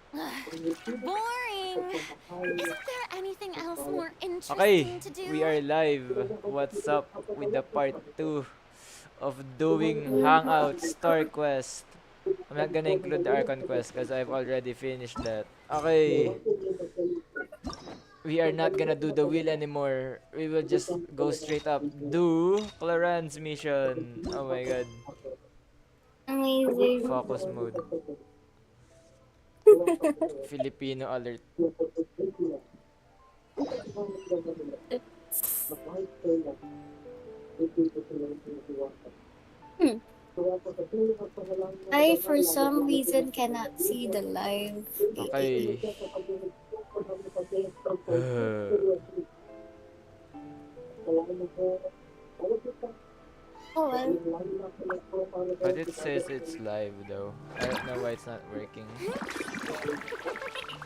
Boring. Isn't there anything else more Okay, interesting to do? we are live. What's up with the part 2 of doing Hangout Star Quest? I'm not gonna include the Archon Quest because I've already finished that. Okay, we are not gonna do the wheel anymore. We will just go straight up. Do Clarence mission. Oh my god. Amazing. Focus mode. Filipino alert. Hmm. I, for some reason, cannot see the live. Okay. Oh, well. But it says it's live though. I don't know why it's not working.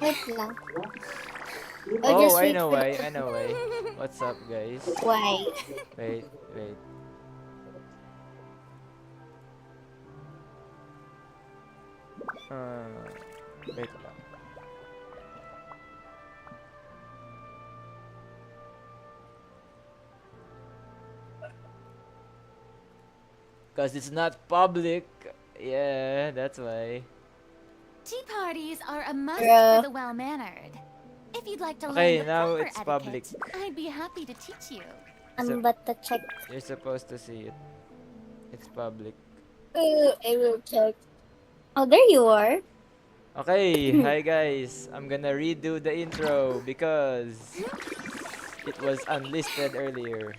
Wait lang. I'll Oh, just I wait know for why. the... I know why. What's up, guys? Why? Wait, wait. Wait lang. Cause it's not public. Yeah, that's why. Tea parties are a must Yeah. for the well-mannered. If you'd like to Okay, learn the now proper it's etiquette, public. I'd be happy to teach you. So- I'm about to check. You're supposed to see it. It's public. I will check. Oh, there you are. Okay, hi guys. I'm gonna redo the intro because it was unlisted earlier.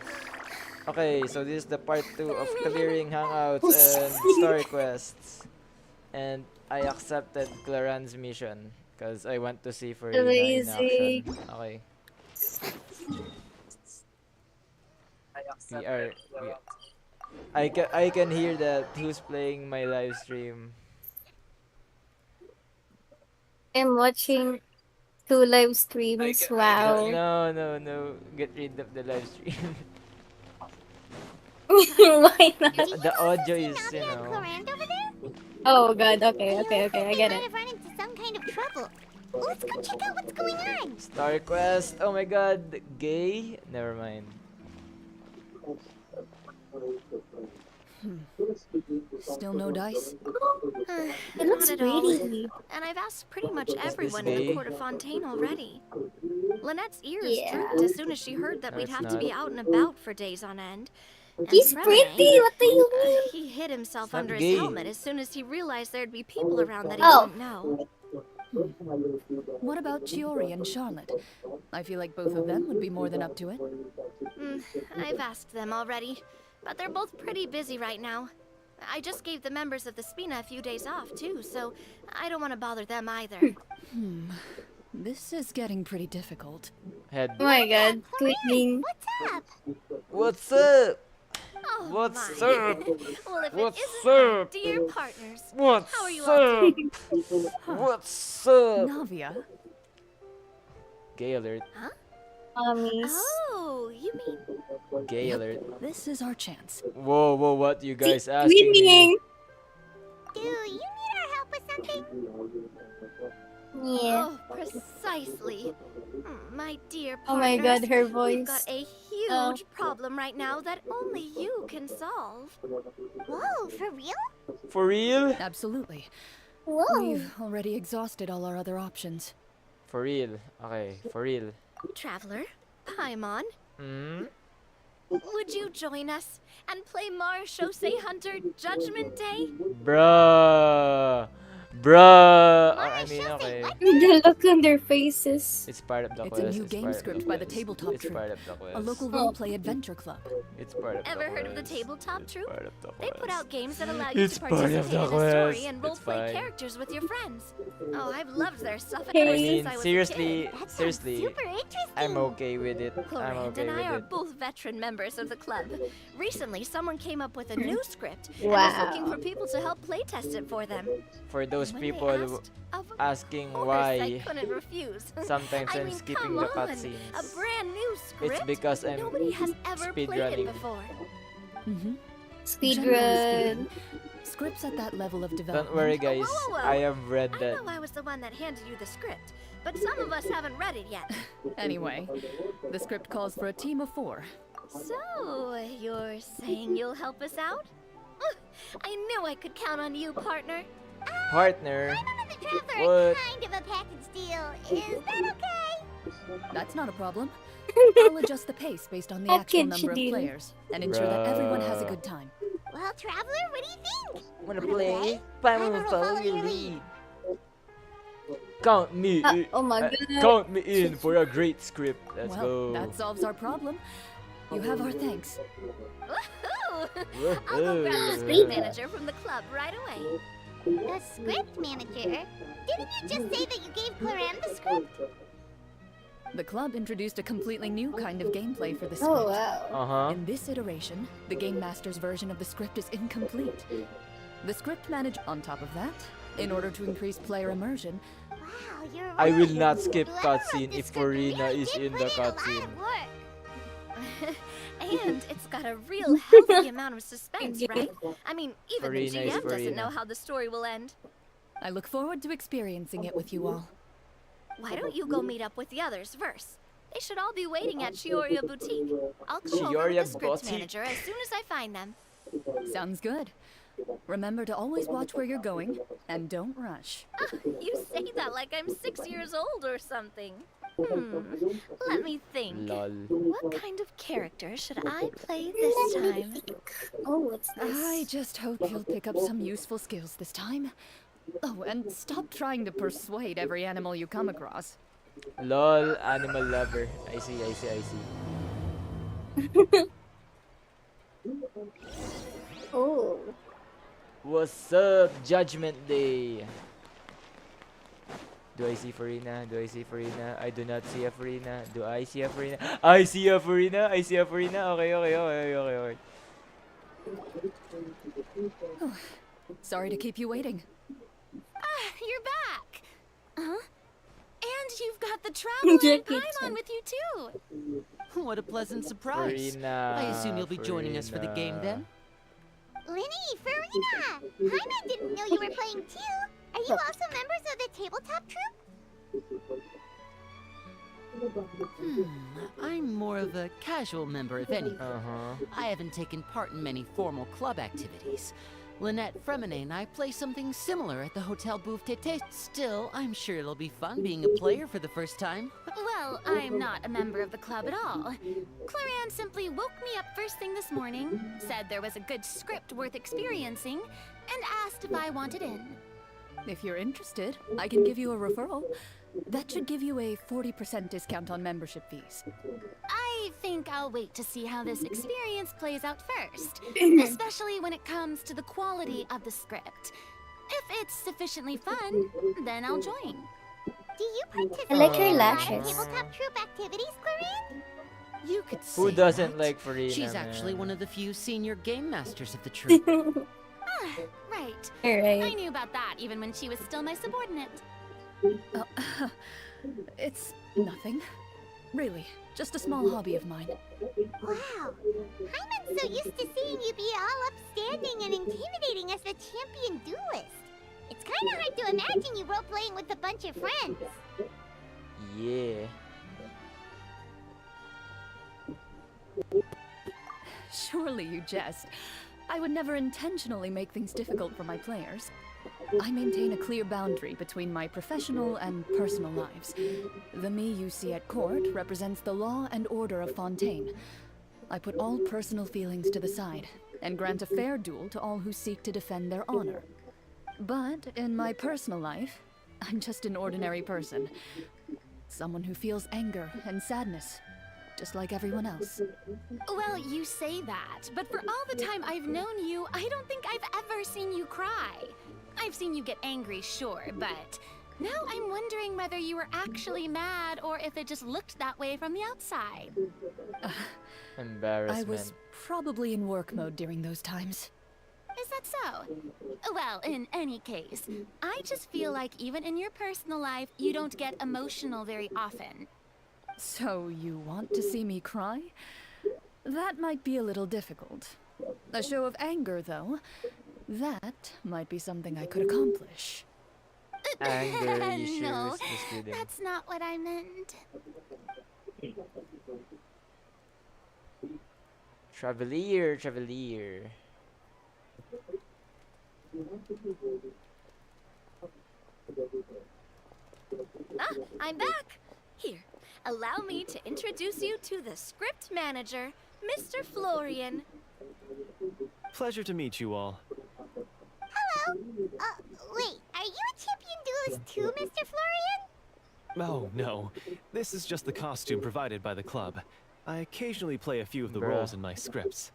Okay, so this is the part 2 of clearing hangouts and story quests. And I accepted Claran's mission because I want to see Farina in action. Amazing. Okay. We are I can hear that who's playing my live stream. I'm watching 2 live streams. Wow. No. Get rid of the live stream. Why not? The audio is, you know. Clorand over there? Oh god, okay, I They get might it. have run into some kind of trouble. Let's go check out what's going on. Star Quest. Oh my god. Gay? Never mind. Still no dice? It looks Not at all. pretty. And I've asked pretty much this everyone in gay? the Court of Fontaine already. Lynette's ears Yeah. drooped as soon as she heard that No, we'd it's have to be not. out and about for days on end. And He's Freme, pretty, what do you mean? he hid himself It's not under gay. his helmet as soon as he realized there'd be people around that he Oh. didn't know. What about Chiori and Charlotte? I feel like both of them would be more than up to it. I've asked them already, but they're both pretty busy right now. I just gave the members of the Spina a few days off, too, so I don't want to bother them either. This is getting pretty difficult. Head. Oh my god, cleaning. What's up? What's up? Oh, What's my. up? Well, if What's it isn't my up? dear partners. What's How are you all up? What's up? Navia? Gay alert. Mommies. Oh, you mean... Gay Yep. alert. This is our chance. Whoa, what you guys asking me? Cleaning. Do you need our help with something? Yeah. Oh, precisely. My dear Oh my partners, god, her we've voice. got a huge problem right now that only you can solve. Whoa, for real? For real? Absolutely. Whoa. We've already exhausted all our other options. For real. Okay, for real. Traveler, Paimon, Hmm? would you join us and play Mars Shosei Hunter Judgment Day? Bruh. I mean, okay. The look on their faces. It's part of the It's a quest. new it's game part of script the by the quest. Tabletop It's Troupe, part of the quest. a local roleplay adventure club. It's part of the Ever heard of the quest. Tabletop It's Troupe? part of the They put quest. out games that allow you It's to part of participate the in a story quest. and It's roleplay fine. characters with your friends. Oh, I've loved their stuff I I ever mean, since I was seriously, a kid. That sounds seriously, super interesting. I'm okay with it. I'm Clorand okay and I with are it. both veteran members of the club. Recently, someone came up with a new script and Wow. was looking for people to help playtest it for them. For those When they people asked, of asking course, I why couldn't refuse. sometimes I I'm mean, skipping come the on, cutscenes. a brand new script. It's because I'm Nobody has ever played it speedrunning. before. Mm-hmm. Speedrun. Scripts at that level of Don't development. worry, guys. whoa, whoa. I have read I that. know I was the one that handed you the script, but some of us haven't read it yet. Anyway, the script calls for a team of 4. So, you're saying you'll help us out? Ugh, I knew I could count on you, partner. Partner. I'm and the Traveler What? are kind of a package deal. Is that okay? That's not a problem. I'll adjust the pace based on the actual Package number of deal. players and ensure that everyone has a Bruh. good time. Well, Traveler, what do you think? Wanna Wanna play? play? Follow, I will follow follow your your lead. Count me. Oh my god. Count me in for a great script. Let's Well, go. that solves our problem. You have our thanks. Woohoo! Woohoo. I'll go grab the script manager from the club right away. The script manager? Didn't you just say that you gave Claram the script? The club introduced a completely new kind of gameplay for the script. Oh wow. Uh-huh. In this iteration, the Game Master's version of the script is incomplete. The script manager, on top of that, in order to increase player immersion, Wow, you're right. I will not skip Whoever wrote cutscene this if script Farina really is did in put the in a lot of cutscene. work. And it's got a real healthy amount of suspense, right? I mean, even the Farina is GM doesn't Farina. know how the story will end. I look forward to experiencing it with you all. Why don't you go meet up with the others first? They should all be waiting at Chioria Boutique. I'll come over Chioria with the script Boutique. manager as soon as I find them. Sounds good. Remember to always watch where you're going, and don't rush. You say that like I'm 6 years old or something. Let me think. Lol. What kind of character should I play this time? Oh, what's this? I just hope you'll pick up some useful skills this time. Oh, and stop trying to persuade every animal you come across. Lol, animal lover. I see. Oh. What's up, Judgment Day? Do I see Farina? I do not see a Farina. Do I see a Farina? I see a Farina. Okay. Sorry to keep you waiting. You're back! Huh? And you've got the Traveler and Jackie Paimon Chan. with you too! What a pleasant surprise. Farina. I assume you'll be joining us for the game then? Linny, Farina! Paimon didn't know you were playing too. Are you also members of the tabletop troupe? I'm more of a casual member, if anything. Uh-huh. I haven't taken part in many formal club activities. Lynette, Fremine, and I play something similar at the Hotel Bouffe Tété. Still, I'm sure it'll be fun being a player for the first time. Well, I'm not a member of the club at all. Claran simply woke me up first thing this morning, said there was a good script worth experiencing, and asked if I wanted in. If you're interested, I can give you a referral. That should give you a 40% discount on membership fees. I think I'll wait to see how this experience plays out first, especially when it comes to the quality of the script. If it's sufficiently fun, then I'll join. Do you participate I like her in a lot of lashes. tabletop troupe activities, Clarin? You could say Who doesn't that. like Farina? She's actually man? one of the few senior game masters of the troupe. Right. I Alright. knew about that even when she was still my subordinate. It's nothing. Really, just a small hobby of mine. Wow. Paimon's so used to seeing you be all upstanding and intimidating as the champion duelist. It's kind of hard to imagine you role-playing with a bunch of friends. Yeah. Surely you jest. I would never intentionally make things difficult for my players. I maintain a clear boundary between my professional and personal lives. The me you see at court represents the law and order of Fontaine. I put all personal feelings to the side and grant a fair duel to all who seek to defend their honor. But in my personal life, I'm just an ordinary person. Someone who feels anger and sadness, just like everyone else. Well, you say that, but for all the time I've known you, I don't think I've ever seen you cry. I've seen you get angry, sure, but now I'm wondering whether you were actually mad or if it just looked that way from the outside. Embarrassment. I was probably in work mode during those times. Is that so? Well, in any case, I just feel like even in your personal life, you don't get emotional very often. So you want to see me cry? That might be a little difficult. A show of anger, though. That might be something I could accomplish. Anger issues. No, Just kidding. that's not what I meant. Travelier, Travelier. Ah, I'm back. Here, allow me to introduce you to the script manager, Mr. Florian. Pleasure to meet you all. Hello. Wait, are you a champion duelist too, Mr. Florian? Oh, no. This is just the costume provided by the club. I occasionally play a few of the Bruh. roles in my scripts.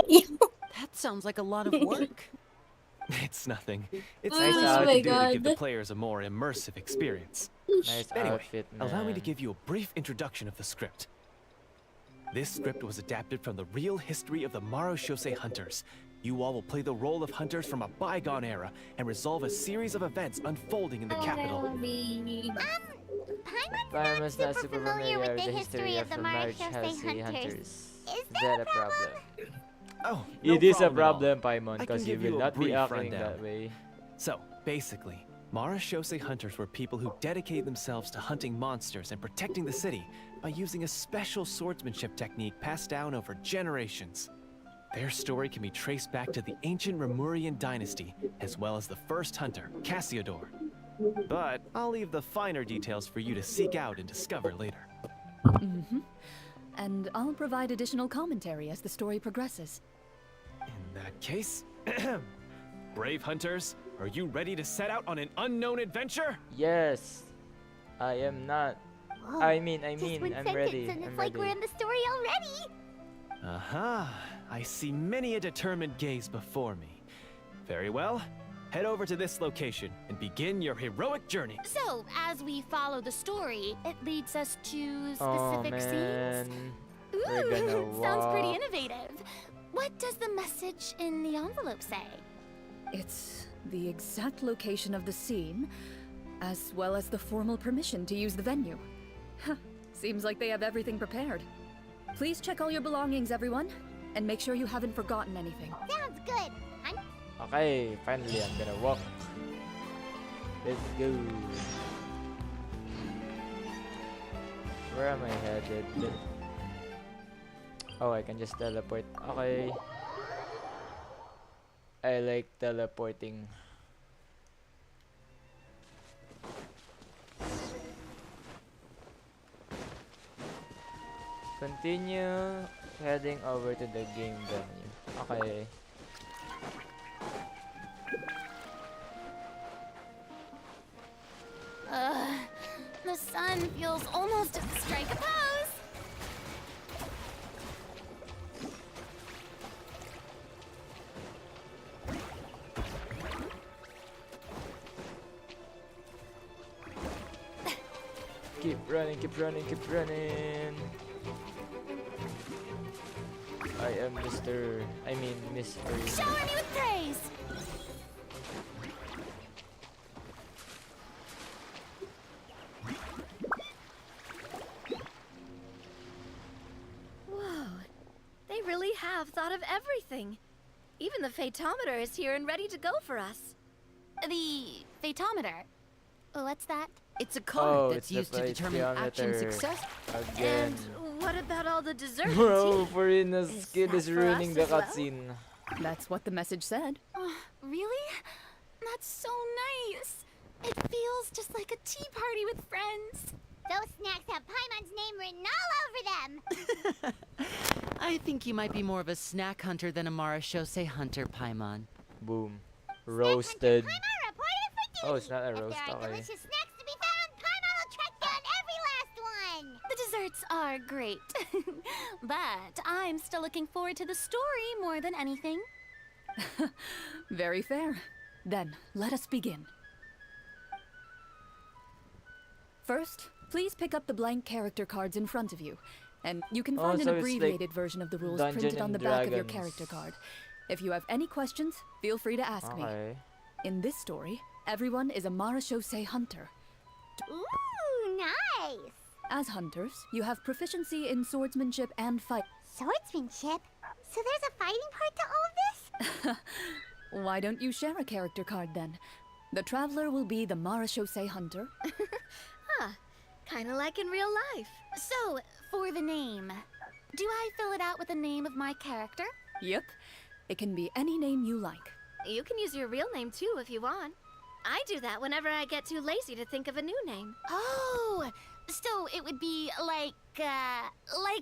That sounds like a lot of work. It's nothing. It's Nice something outfit. I can do to give the God. players a more immersive experience. Nice Anyway, outfit, man. allow me to give you a brief introduction of the script. This script was adapted from the real history of the Marushose Hunters. You all will play the role of hunters from a bygone era and resolve a series of events unfolding in the capital. Paimon's not super familiar with the history of the Marushose Marushose Hunters. Hunters. Is that a problem? Oh, no It is a problem at all. problem, Paimon, I can because you give you will a not be brief acting rundown. that way. So, basically, Marushose Hunters were people who dedicated themselves to hunting monsters and protecting the city by using a special swordsmanship technique passed down over generations. Their story can be traced back to the ancient Remurian dynasty, as well as the first hunter, Cassiodor. But I'll leave the finer details for you to seek out and discover later. Mm-hmm. And I'll provide additional commentary as the story progresses. In that case, brave hunters, are you ready to set out on an unknown adventure? Yes, I am not. Whoa, I mean, just one I'm sentence ready. and it's I'm like we're ready. in the story already. Aha! I see many a determined gaze before me. Very well. Head over to this location and begin your heroic journey. So, as we follow the story, it leads us to Oh specific man, scenes. we're gonna Ooh, sounds pretty walk. innovative. What does the message in the envelope say? It's the exact location of the scene, as well as the formal permission to use the venue. Huh, seems like they have everything prepared. Please check all your belongings, everyone, and make sure you haven't forgotten anything. Sounds good. Okay, finally I'm gonna walk. Let's go. Where am I headed? Oh, I can just teleport. Okay. I like teleporting. Continue heading over to the game venue. Okay. The sun feels almost at the strike a pose. Keep running, keep running, keep running. I am Miss Arena. Shower me with praise. Whoa, they really have thought of everything. Even the phaetometer is here and ready to go for us. The phaetometer. What's that? It's a card Oh, that's it's the used to determine action phaetometer. success. Again. And what about all the desserts? Bro, Farina's Is kid that is for ruining us the as well? cutscene. That's what the message said. Really? That's so nice. It feels just like a tea party with friends. Those snacks have Paimon's name written all over them. I think you might be more of a snack hunter than a Marushose hunter, Paimon. Boom. Roasted. Paimon reported for duty. Oh, it's not a If roast, there are okay. delicious snacks to be found, Paimon will track down every last one. The desserts are great. But I'm still looking forward to the story more than anything. Very fair. Then, let us begin. First, please pick up the blank character cards in front of you. And you can Oh, find so an it's like abbreviated version of the rules Dungeon printed on and the back of your Dragons. character card. If you have any questions, feel free to ask me. Okay. In this story, everyone is a Marushose hunter. Ooh, nice. As hunters, you have proficiency in swordsmanship and fight. Swordsmanship? So there's a fighting part to all of this? Why don't you share a character card then? The Traveler will be the Marachose Hunter. Kinda like in real life. So, for the name, do I fill it out with the name of my character? Yep. It can be any name you like. You can use your real name too if you want. I do that whenever I get too lazy to think of a new name. Oh, so it would be like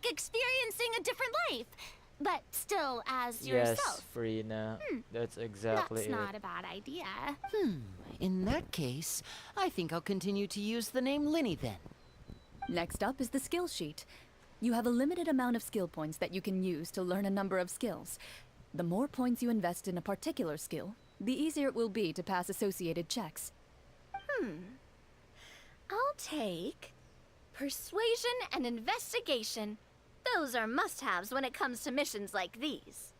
experiencing a different life, but still as Yes, yourself. Farina. That's exactly That's it. not a bad idea. In that case, I think I'll continue to use the name Linny then. Next up is the skill sheet. You have a limited amount of skill points that you can use to learn a number of skills. The more points you invest in a particular skill, the easier it will be to pass associated checks. I'll take persuasion and investigation. Those are must-haves when it comes to missions like these.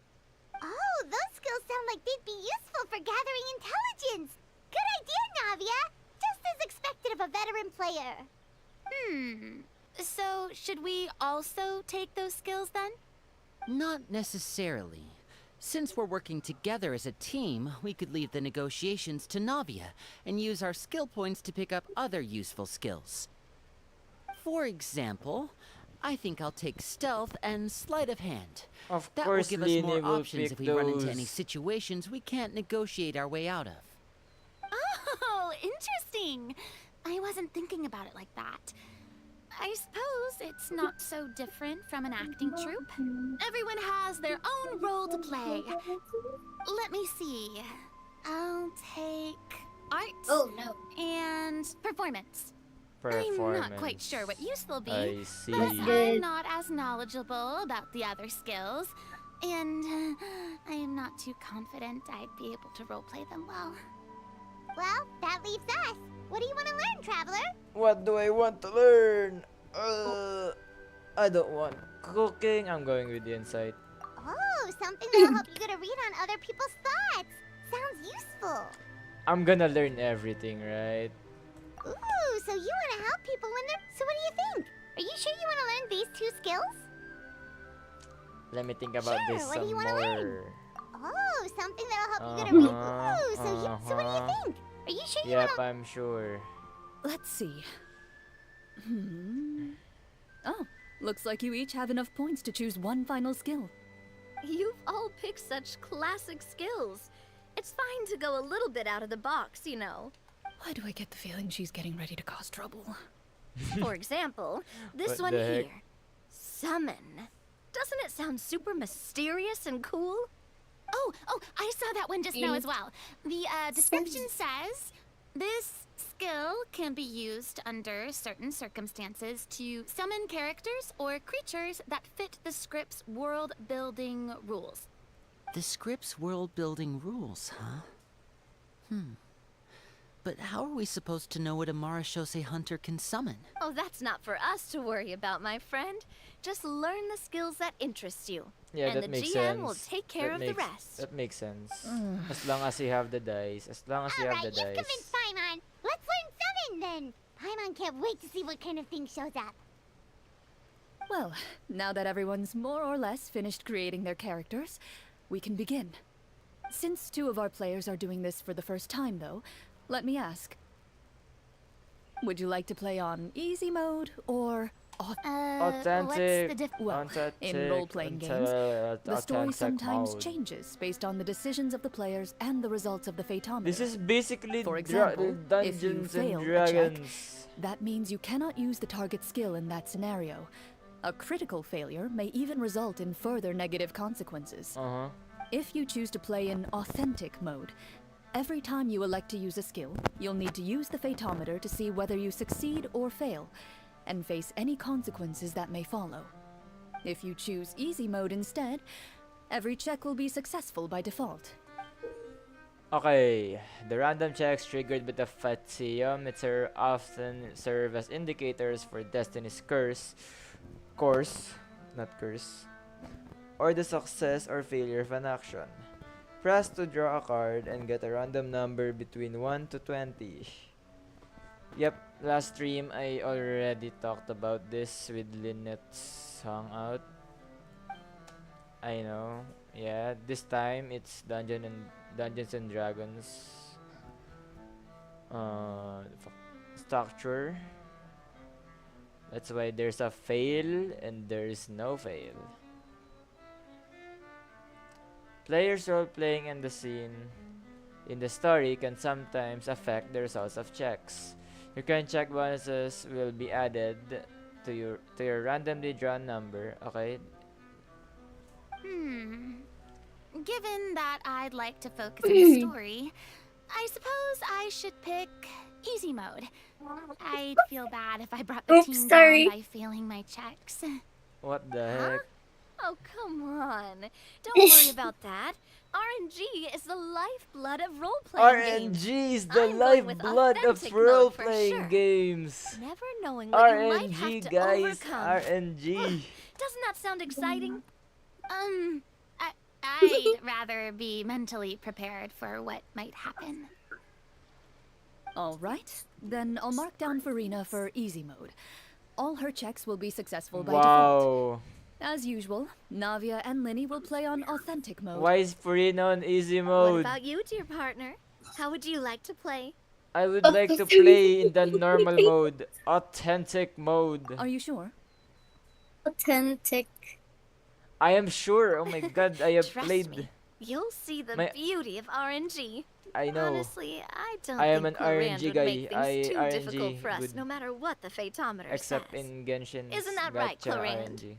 Oh, those skills sound like they'd be useful for gathering intelligence. Good idea, Navia. Just as expected of a veteran player. So, should we also take those skills then? Not necessarily. Since we're working together as a team, we could leave the negotiations to Navia and use our skill points to pick up other useful skills. For example, I think I'll take stealth and sleight of hand. Of That will course, give us Lini more will options pick if we run into any those. situations we can't negotiate our way out of. Oh, interesting. I wasn't thinking about it like that. I suppose it's not so different from an acting troupe. Everyone has their own role to play. Let me see. I'll take art Oh no. and performance. Performance. I'm not quite sure what use they'll be. I see. But good. I'm not as knowledgeable about the other skills, and I am not too confident I'd be able to roleplay them well. Well, that leaves us. What do you want to learn, Traveler? What do I want to learn? I don't want cooking. I'm going with the insight. Oh, something that'll help you get a read on other people's thoughts. Sounds useful. I'm gonna learn everything, right? Ooh, so you want to help people when they're... So what do you think? Are you sure you want to learn these 2 skills? Let me think about Sure, this what do some you wanna learn? more. Oh, something that'll help you get a read. Ooh, so what do you think? Are you sure you Yep, want to... I'm sure. Let's see. Oh, looks like you each have enough points to choose one final skill. You've all picked such classic skills. It's fine to go a little bit out of the box, you know. Why do I get the feeling she's getting ready to cause trouble? For example, this What one the heck? here. Summon. Doesn't it sound super mysterious and cool? Oh, I saw that one just now as well. The description says, this skill can be used under certain circumstances to summon characters or creatures that fit the script's world-building rules. The script's world-building rules, huh? But how are we supposed to know what a Marachose hunter can summon? Oh, that's not for us to worry about, my friend. Just learn the skills that interest you. Yeah, and that the makes GM sense. will take care That of the makes- rest. That makes sense. As long as you have the dice. As long as you have Alright, the you've dice. convinced Paimon. Let's learn Summon then. Paimon can't wait to see what kind of thing shows up. Well, now that everyone's more or less finished creating their characters, we can begin. Since 2 of our players are doing this for the first time, though, let me ask. Would you like to play on easy mode or Authentic. Well, in authentic, role-playing games, authentic the story sometimes mode. changes based on the decisions of the players and the results of the Fatometer. This is basically For example, if you Dungeons fail and a check, Dragons. That means you cannot use the target skill in that scenario. A critical failure may even result in further negative consequences. If you choose to play in authentic mode, every time you elect to use a skill, you'll need to use the Fatometer to see whether you succeed or fail, and face any consequences that may follow. If you choose easy mode instead, every check will be successful by default. Okay, the random checks triggered by the Fatiometer often serve as indicators for Destiny's course, not curse, or the success or failure of an action. Press to draw a card and get a random number between 1 to 20. Yep, last stream I already talked about this with Lynette's Hangout. I know. Yeah, this time it's Dungeons and Dragons structure. That's why there's a fail and there's no fail. Players role playing in the scene in the story can sometimes affect the results of checks. Your current check bonuses will be added to your randomly drawn number. Okay. Given that I'd like to focus on the story, I suppose I should pick easy mode. I'd feel bad if I brought the Oops, team sorry. down by failing my checks. What the Huh? heck? Oh, come on. Don't worry about that. RNG is the lifeblood of role-playing games. RNG is the I'm going with lifeblood of authentic mode role for playing sure. games. Never knowing what you might RNG, have to guys. overcome. RNG. Doesn't that sound exciting? I'd rather be mentally prepared for what might happen. All right, then I'll mark down Farina for easy mode. All her checks will be successful by default. Wow. As usual, Navia and Linny will play on authentic mode. Why is Furina on easy What mode? about you, dear partner? How would you like to play? I would like to play in the normal mode. Authentic mode. Are you sure? Authentic. I am sure. Oh my god, I have Trust played. me, you'll see the My- beauty of RNG. I know. Honestly, I don't I am think an Clarand RNG would guy. make things too I difficult RNG for us, good. no matter what the Fathometer Except says. in Genshin. Isn't that right, Clarand?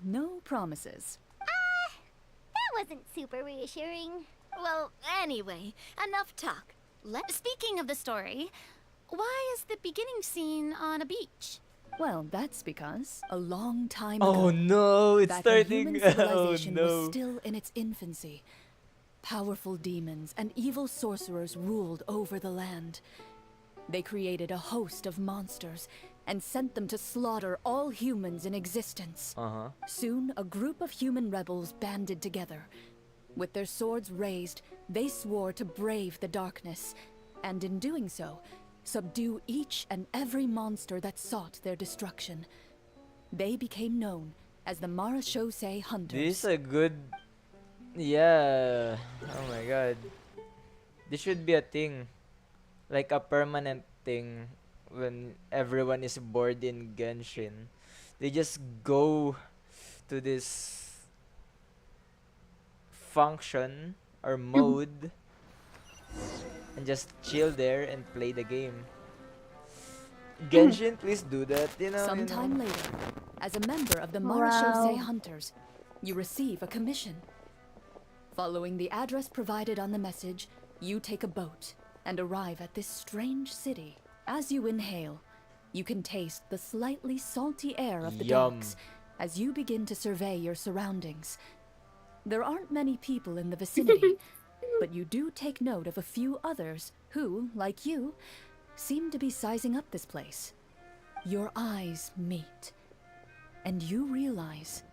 No promises. That wasn't super reassuring. Well, anyway, enough talk. Speaking of the story, why is the beginning scene on a beach? Well, that's because a long time Oh ago, no, it's back when starting. human Oh civilization was no. still in its infancy, powerful demons and evil sorcerers ruled over the land. They created a host of monsters and sent them to slaughter all humans in existence. Soon, a group of human rebels banded together. With their swords raised, they swore to brave the darkness, and in doing so, subdue each and every monster that sought their destruction. They became known as the Marashosei Hunters. This is a good. Yeah. Oh my god. This should be a thing. Like a permanent thing when everyone is bored in Genshin. They just go to this function or mode and just chill there and play the game. Genshin, please do that, you know. Sometime later, as a member of the Wow. Marashosei Hunters, you receive a commission. Following the address provided on the message, you take a boat and arrive at this strange city. As you inhale, you can taste the slightly salty air of the Yum. docks as you begin to survey your surroundings. There aren't many people in the vicinity, but you do take note of a few others who, like you, seem to be sizing up this place. Your eyes meet, and you realize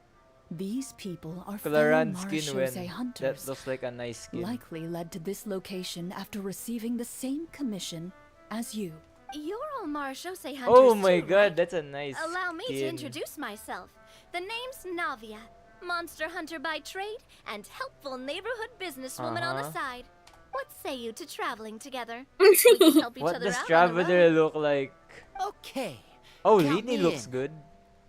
these people are fellow Claran skin Marashosei when. hunters, That looks like a nice skin. likely led to this location after receiving the same commission as you. You're all Marashosei hunters Oh my too, god, right? that's a nice Allow me to skin. introduce myself. The name's Navia, monster hunter by trade and helpful neighborhood businesswoman on the Uh-huh. side. What say you to traveling together? We can help each What other does out on the Traveler road. look like? Okay. Oh, Count Lini me looks in. good.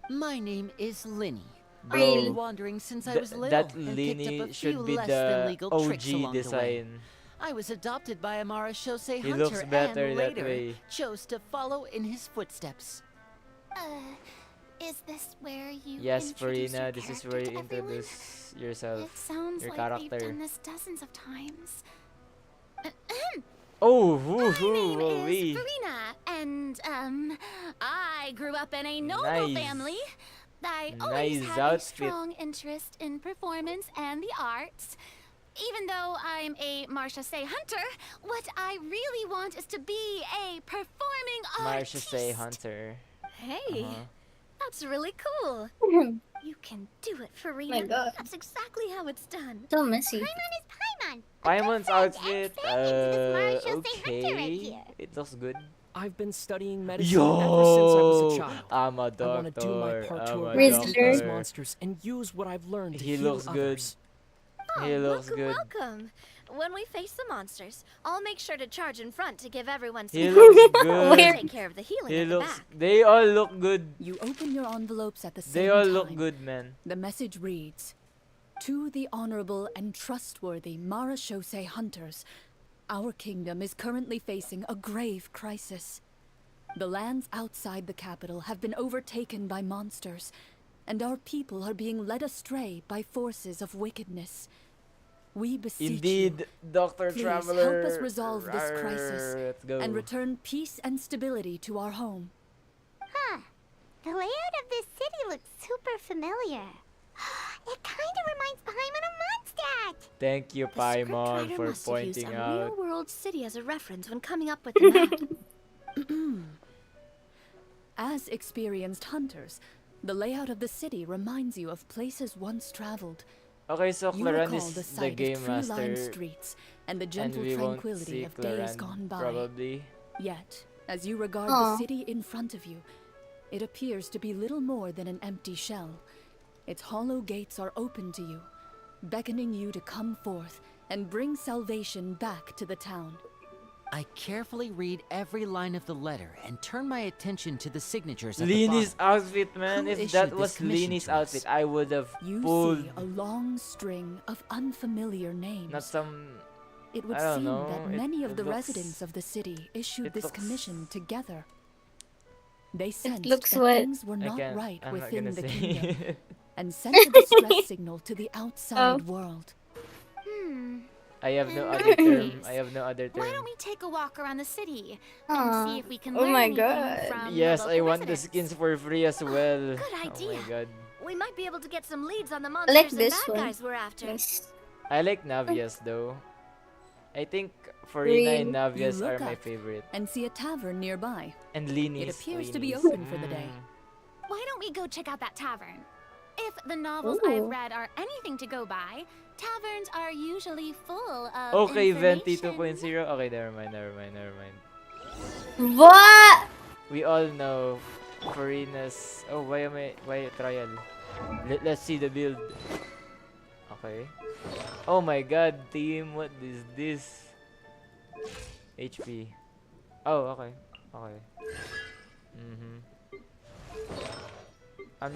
My name is Linny. Bro, I've been wandering since I was little that and picked up a Lini few should be less the than legal tricks OG along the way. design. I was adopted by a Marashosei He hunter looks better and that later way. chose to follow in his footsteps. Is this where you Yes, introduce your Farina, this is where character you to everyone? introduce yourself. It sounds your like character. they've done this dozens of times. Oh, My name is wee. Farina, and I grew up in a noble Nice. family. I always Nice had outfit. a strong interest in performance and the arts. Even though I'm a Marashosei hunter, what I really want is to be a performing artist. Marashosei Hunter. Hey, Uh-huh. that's really cool. You can do it, Farina. My God. That's exactly how it's done. So messy. Paimon is on. Paimon's outfit. Expanding to this Mara Shosei Hunter right Okay. here. It looks good. I've been studying medicine ever since I was a Yo, child. I'm a I want to do my doctor. part to I'm a eradicate these Wizard. monsters and use what I've learned to He heal looks good. others. He looks welcome, good. welcome. When we face the monsters, I'll make sure to charge in front to give everyone He speed. looks I'll good. take care of the healing He at the looks. back. They all look good. You open your envelopes at the same They all time. look good, man. The message reads, "To the honorable and trustworthy Mara Shosei hunters, our kingdom is currently facing a grave crisis. The lands outside the capital have been overtaken by monsters, and our people are being led astray by forces of wickedness. We beseech Indeed, you, Doctor please Traveler. help us resolve this crisis Let's go. and return peace and stability to our home." Huh. The layout of this city looks super familiar. It kind of reminds Paimon of Mondstadt. Thank you, The Paimon, scriptwriter for must have used pointing a out. real-world city as a reference when coming up with the map. As experienced hunters, the layout of the city reminds you of places once traveled. Okay, so You Claran recall is the the sight game of tree-lined master, streets and the and gentle we won't tranquility see of days Claran gone by. probably. Yet, as you regard Aw. the city in front of you, it appears to be little more than an empty shell. Its hollow gates are open to you, beckoning you to come forth and bring salvation back to the town. I carefully read every line of the letter and turn my attention to the signatures at the Lini's bottom. outfit, man. Who If issued that this was commission Lini's to us? outfit, I would have You pulled see a long string of unfamiliar names. not some. It would I don't seem know, that it- many of it the looks- residents of the city issued it this looks- commission together. They sensed looks that what- things were I not can't. right I'm not within gonna the say. kingdom and sent a distress signal to the outside world. I have no other term. I have no other term. Why don't we take a walk around the city Aw. and see if we can Oh learn my anything God. from Yes, the I local want the residents? skins for free as well. Good Oh my idea. god. We might be able to get some leads on the I monsters like and this bad one. guys we're after. Yes. I like Navias though. I think Farina and Green. Navias You are look my up favorite. and see a tavern nearby. And Lini's. It appears to be Lini's. open for the day. Why don't we go check out that tavern? If the novels Ooh. I've read are anything to go by, taverns are usually full of Okay, Venti information. 2.0. Okay, never mind, never mind, never mind. What? We all know Farina's. Oh, why trial? Let's see the build. Okay. Oh my god, team, what is this? HP. Oh, okay. Okay. I'm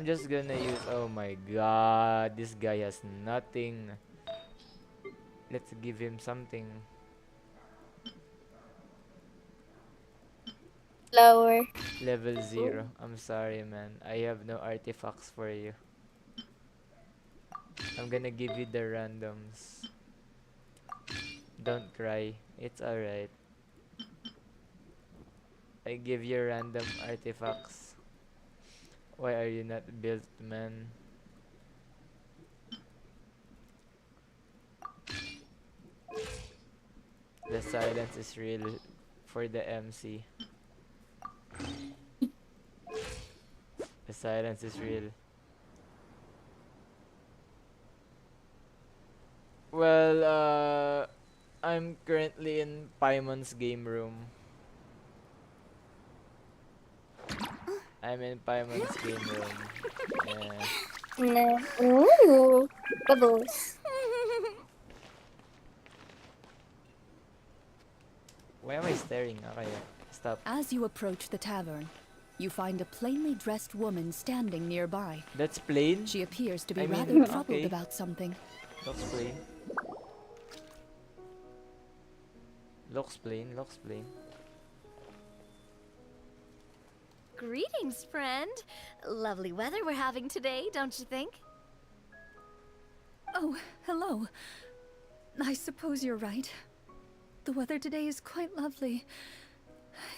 just gonna use. Oh my god, this guy has nothing. Let's give him something. Lower. Level 0. I'm sorry, man. I have no artifacts for you. I'm gonna give you the randoms. Don't cry. It's alright. I give you random artifacts. Why are you not built, man? The silence is real for the MC. The silence is real. Well, I'm currently in Paimon's game room. I'm in Paimon's game room. Yeah. No. Ooh. Bubbles. Why am I staring? Okay, stop. As you approach the tavern, you find a plainly dressed woman standing nearby. That's plain. She appears to be I mean, rather troubled okay. about something. Looks plain. Looks plain. Looks plain. Greetings, friend. Lovely weather we're having today, don't you think? Oh, hello. I suppose you're right. The weather today is quite lovely.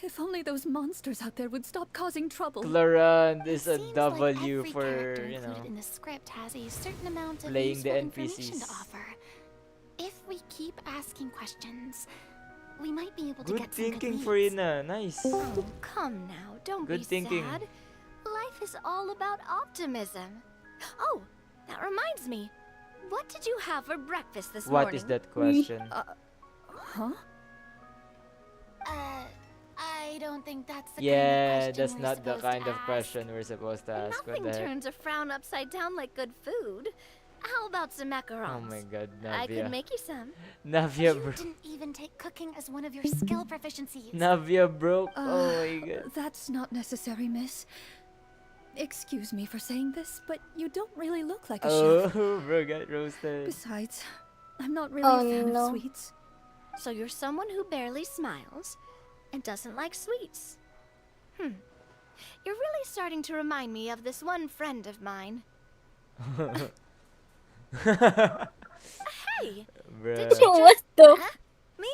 If only those monsters out there would stop causing trouble. Clarand is a Seems W like every for, character you included know. in the script has a certain amount of playing the useful information to NPCs. offer. If we keep asking questions, we might be able to Good get some thinking, good leads. Farina. Nice. Oh, come now. Don't Good be thinking. sad. Life is all about optimism. Oh, that reminds me. What did you have for breakfast this What morning? is that question? Huh? I don't think that's the Yeah, kind of question that's we're not the supposed kind to of ask. question we're supposed to ask. What Nothing the heck? turns a frown upside down like good food. How about some macarons? Oh my god, I could Navia. make you some. Navia, You bro. didn't even take cooking as one of your skill proficiencies. Navia broke. Oh my god. That's not necessary, miss. Excuse me for saying this, but you don't really look like a chef. Oh, bro got roasted. Besides, I'm not really Oh, a fan no. of sweets. So you're someone who barely smiles and doesn't like sweets. You're really starting to remind me of this one friend of mine. Hey, Bruh. did you What the? Huh? Me?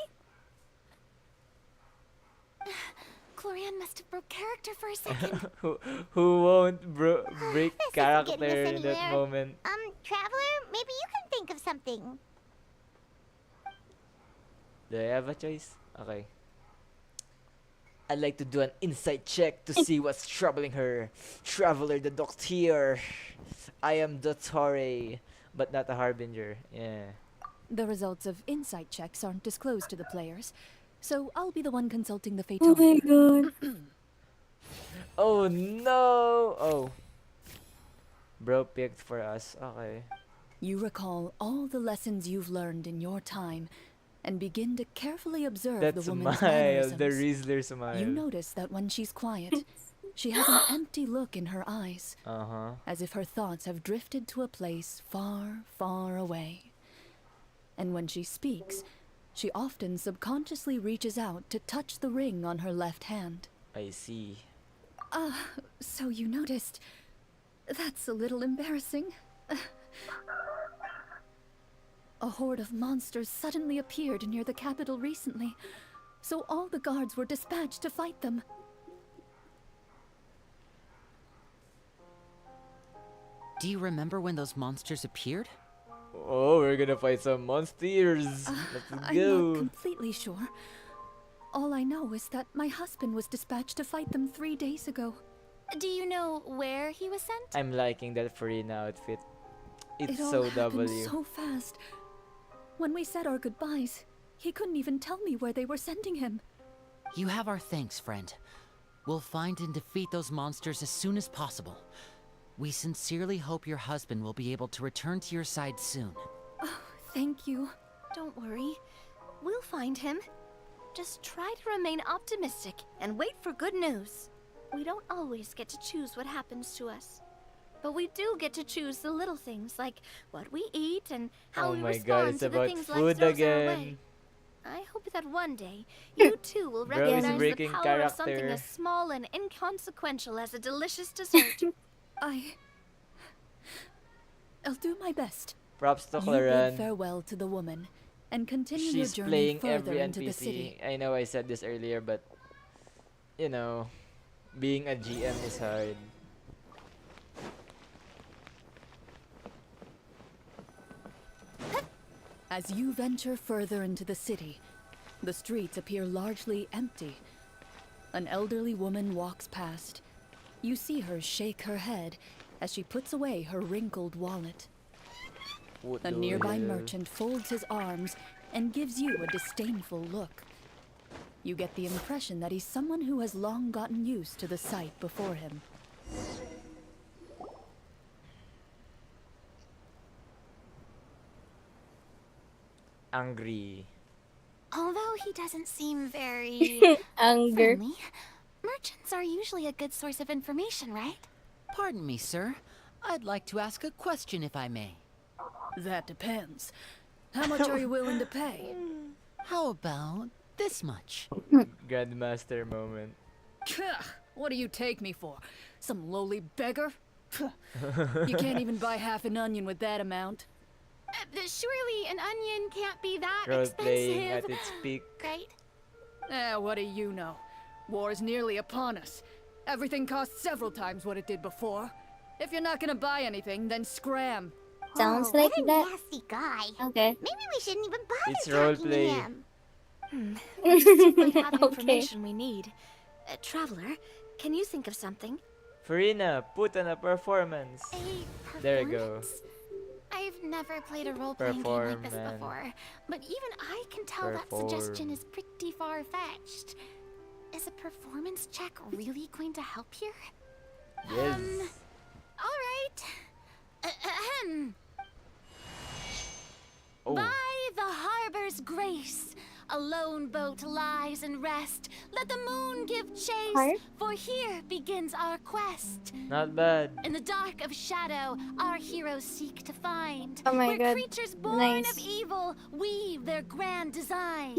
Chlorian must have broke character for a second. who won't break This isn't character getting us in that anywhere. moment? Traveler, maybe you can think of something. Do I have a choice? Okay. I'd like to do an insight check to see what's troubling her. Traveler the Doctor. I am Dottore, but not a harbinger. Yeah. The results of insight checks aren't disclosed to the players, so I'll be the one consulting the Oh my Phaeton. god. Oh no! Oh. Bro picked for us. Okay. You recall all the lessons you've learned in your time and begin to carefully observe That the woman's smile, mannerisms. the Rizzler smile. You notice that when she's quiet, she has an empty look in her eyes, Uh-huh. as if her thoughts have drifted to a place far, far away. And when she speaks, she often subconsciously reaches out to touch the ring on her left hand. I see. So you noticed. That's a little embarrassing. A horde of monsters suddenly appeared near the capital recently, so all the guards were dispatched to fight them. Do you remember when those monsters appeared? Oh, we're gonna fight some monsters. Let's I'm not go. completely sure. All I know is that my husband was dispatched to fight them 3 days ago. Do you know where he was sent? I'm liking that Farina outfit. It's It all so happened W. so fast. When we said our goodbyes, he couldn't even tell me where they were sending him. You have our thanks, friend. We'll find and defeat those monsters as soon as possible. We sincerely hope your husband will be able to return to your side soon. Thank you. Don't worry. We'll find him. Just try to remain optimistic and wait for good news. We don't always get to choose what happens to us. But we do get to choose the little things, like what we eat and how Oh we my respond god, it's to the about things life food throws our again. way. I hope that one day, you too will Bro is recognize the breaking power of something character. as small and inconsequential as a delicious dessert. I'll do my best. Props to You bid Claran. farewell to the woman and continue She's your journey playing further every into the city. NPC. I know I said this earlier, but you know, being a GM is hard. As you venture further into the city, the streets appear largely empty. An elderly woman walks past. You see her shake her head as she puts away her wrinkled wallet. What A the nearby hell? merchant folds his arms and gives you a disdainful look. You get the impression that he's someone who has long gotten used to the sight before him. Angry. Although he doesn't seem very Anger. friendly, merchants are usually a good source of information, right? Pardon me, sir. I'd like to ask a question if I may. That depends. How much are you willing to pay? How about this much? Grandmaster moment. What do you take me for? Some lowly beggar? You can't even buy half an onion with that amount. Surely an onion can't be that Role playing expensive, at its peak. right? What do you know? War's nearly upon us. Everything costs several times what it did before. If you're not gonna buy anything, then scram. Sounds Oh, like what a that. nasty guy. Okay. Maybe we shouldn't even bother It's talking to roleplay. him. We just might have the Okay. information we need. Traveler, can you think of something? Farina, put on a performance. A There you go. performance? I've never played a role-playing game like this Perform, man. before, but even I can tell that suggestion is pretty far-fetched. Is a performance check really going to help here? Yes. All right. Ahem. Oh. By the harbor's grace, a lone boat lies in rest. Let the moon give chase, Harp? for here begins our quest. Not bad. In the dark of shadow, our heroes seek to find Oh my where God. creatures born Nice. of evil weave their grand design.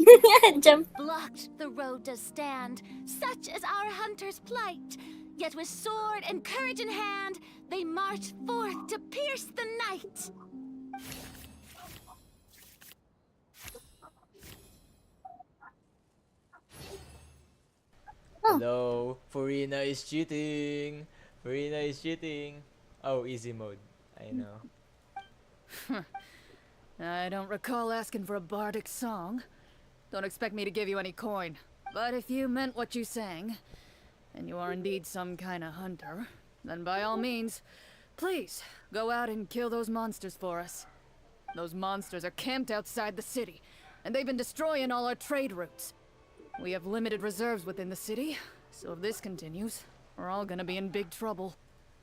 Jump. Blocked the road does stand, such as our hunter's plight. Yet with sword and courage in hand, they march forth to pierce the night. Hello. Furina is cheating. Furina is cheating. Oh, easy mode. I know. I don't recall asking for a bardic song. Don't expect me to give you any coin. But if you meant what you sang, and you are indeed some kind of hunter, then by all means, please, go out and kill those monsters for us. Those monsters are camped outside the city, and they've been destroying all our trade routes. We have limited reserves within the city, so if this continues, we're all gonna be in big trouble.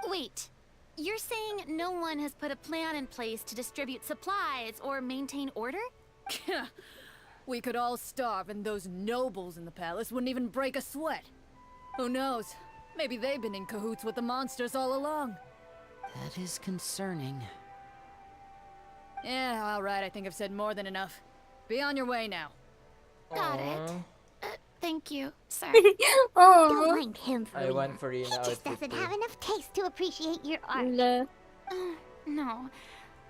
Wait, you're saying no one has put a plan in place to distribute supplies or maintain order? We could all starve and those nobles in the palace wouldn't even break a sweat. Who knows? Maybe they've been in cahoots with the monsters all along. That is concerning. Yeah, alright, I think I've said more than enough. Be on your way now. Got it. Aw. Thank you, sir. Don't Oh. mind him, I Farina. want Furina He just outfit doesn't too. have enough taste to appreciate your art. No,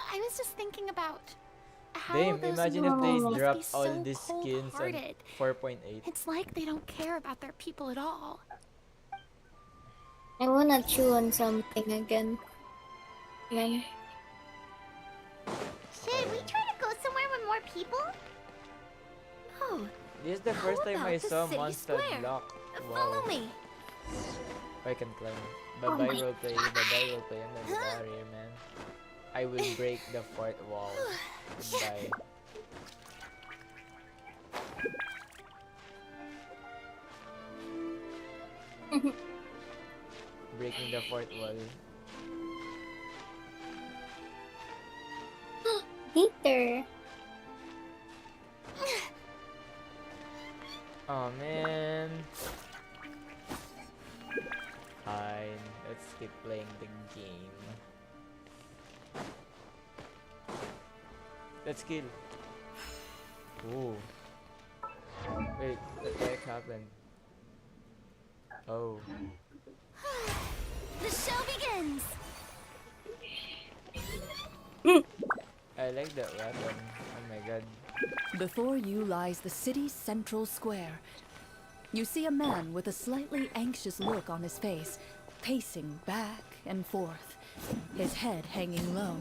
I was just thinking about how Damn, those imagine if nobles they must drop be all so these skins on cold-hearted. 4.8. It's like they don't care about their people at all. I wanna chew on something again. Again. Should we try to go somewhere with more people? Oh, This is the first time about I the saw city monster square? block. follow Wow. me. I can climb. Bye bye roleplay. Bye bye roleplay. I'm not get out of here, man. I will break the fourth wall. Goodbye. Breaking the fourth wall. Heater. Oh man. Fine. Let's keep playing the game. Let's kill. Ooh. Wait, what the heck happened? Oh. The show begins. I like that weapon. Oh my god. Before you lies the city's central square. You see a man with a slightly anxious look on his face, pacing back and forth, his head hanging low.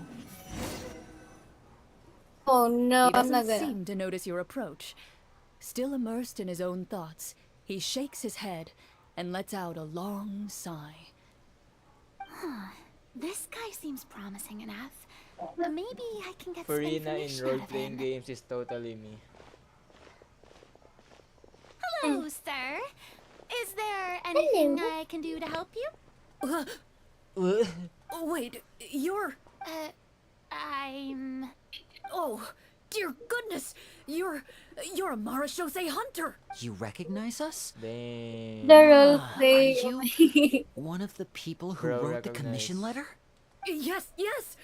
Oh no, He I'm not doesn't gonna. seem to notice your approach. Still immersed in his own thoughts, he shakes his head and lets out a long sigh. This guy seems promising enough. Maybe I can get some Furina in information out of role-playing him. games is totally me. Hello, sir. Is there anything I can do to help you? Oh, wait, you're... I'm... Oh, dear goodness! You're a Marashose hunter! You recognize us? Damn. The role Are play. you one of the people who Bro, wrote the commission recognize. letter? Yes, yes!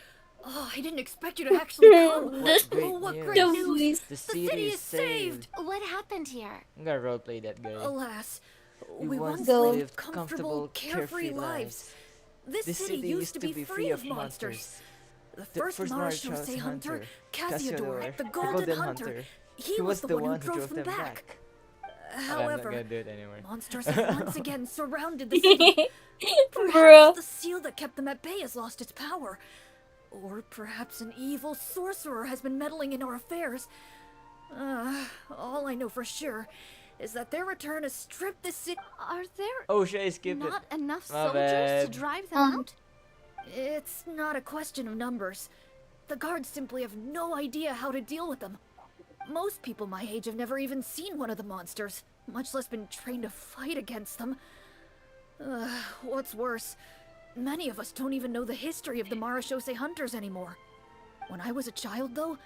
Oh, I didn't expect you to actually come. What great Oh, what news. great The news! voice. The The city city is is saved! What happened here? I'm gonna roleplay that guy. Alas, We we once once Go. lived comfortable, carefree lives. This city used to be free of monsters. The first Marashose hunter, Casiodor, the Golden Hunter, he was the one who drove them back. I'm not However, gonna do it anymore. monsters have once again surrounded the city. Bro. Perhaps the seal that kept them at bay has lost its power. Or perhaps an evil sorcerer has been meddling in our affairs. All I know for sure is that their return has stripped the city. Are there Oh shit, I skipped not enough My soldiers to bad. drive them out? It's not a question of numbers. The guards simply have no idea how to deal with them. Most people my age have never even seen one of the monsters, much less been trained to fight against them. What's worse, many of us don't even know the history of the Marashose hunters anymore. When I was a child, though,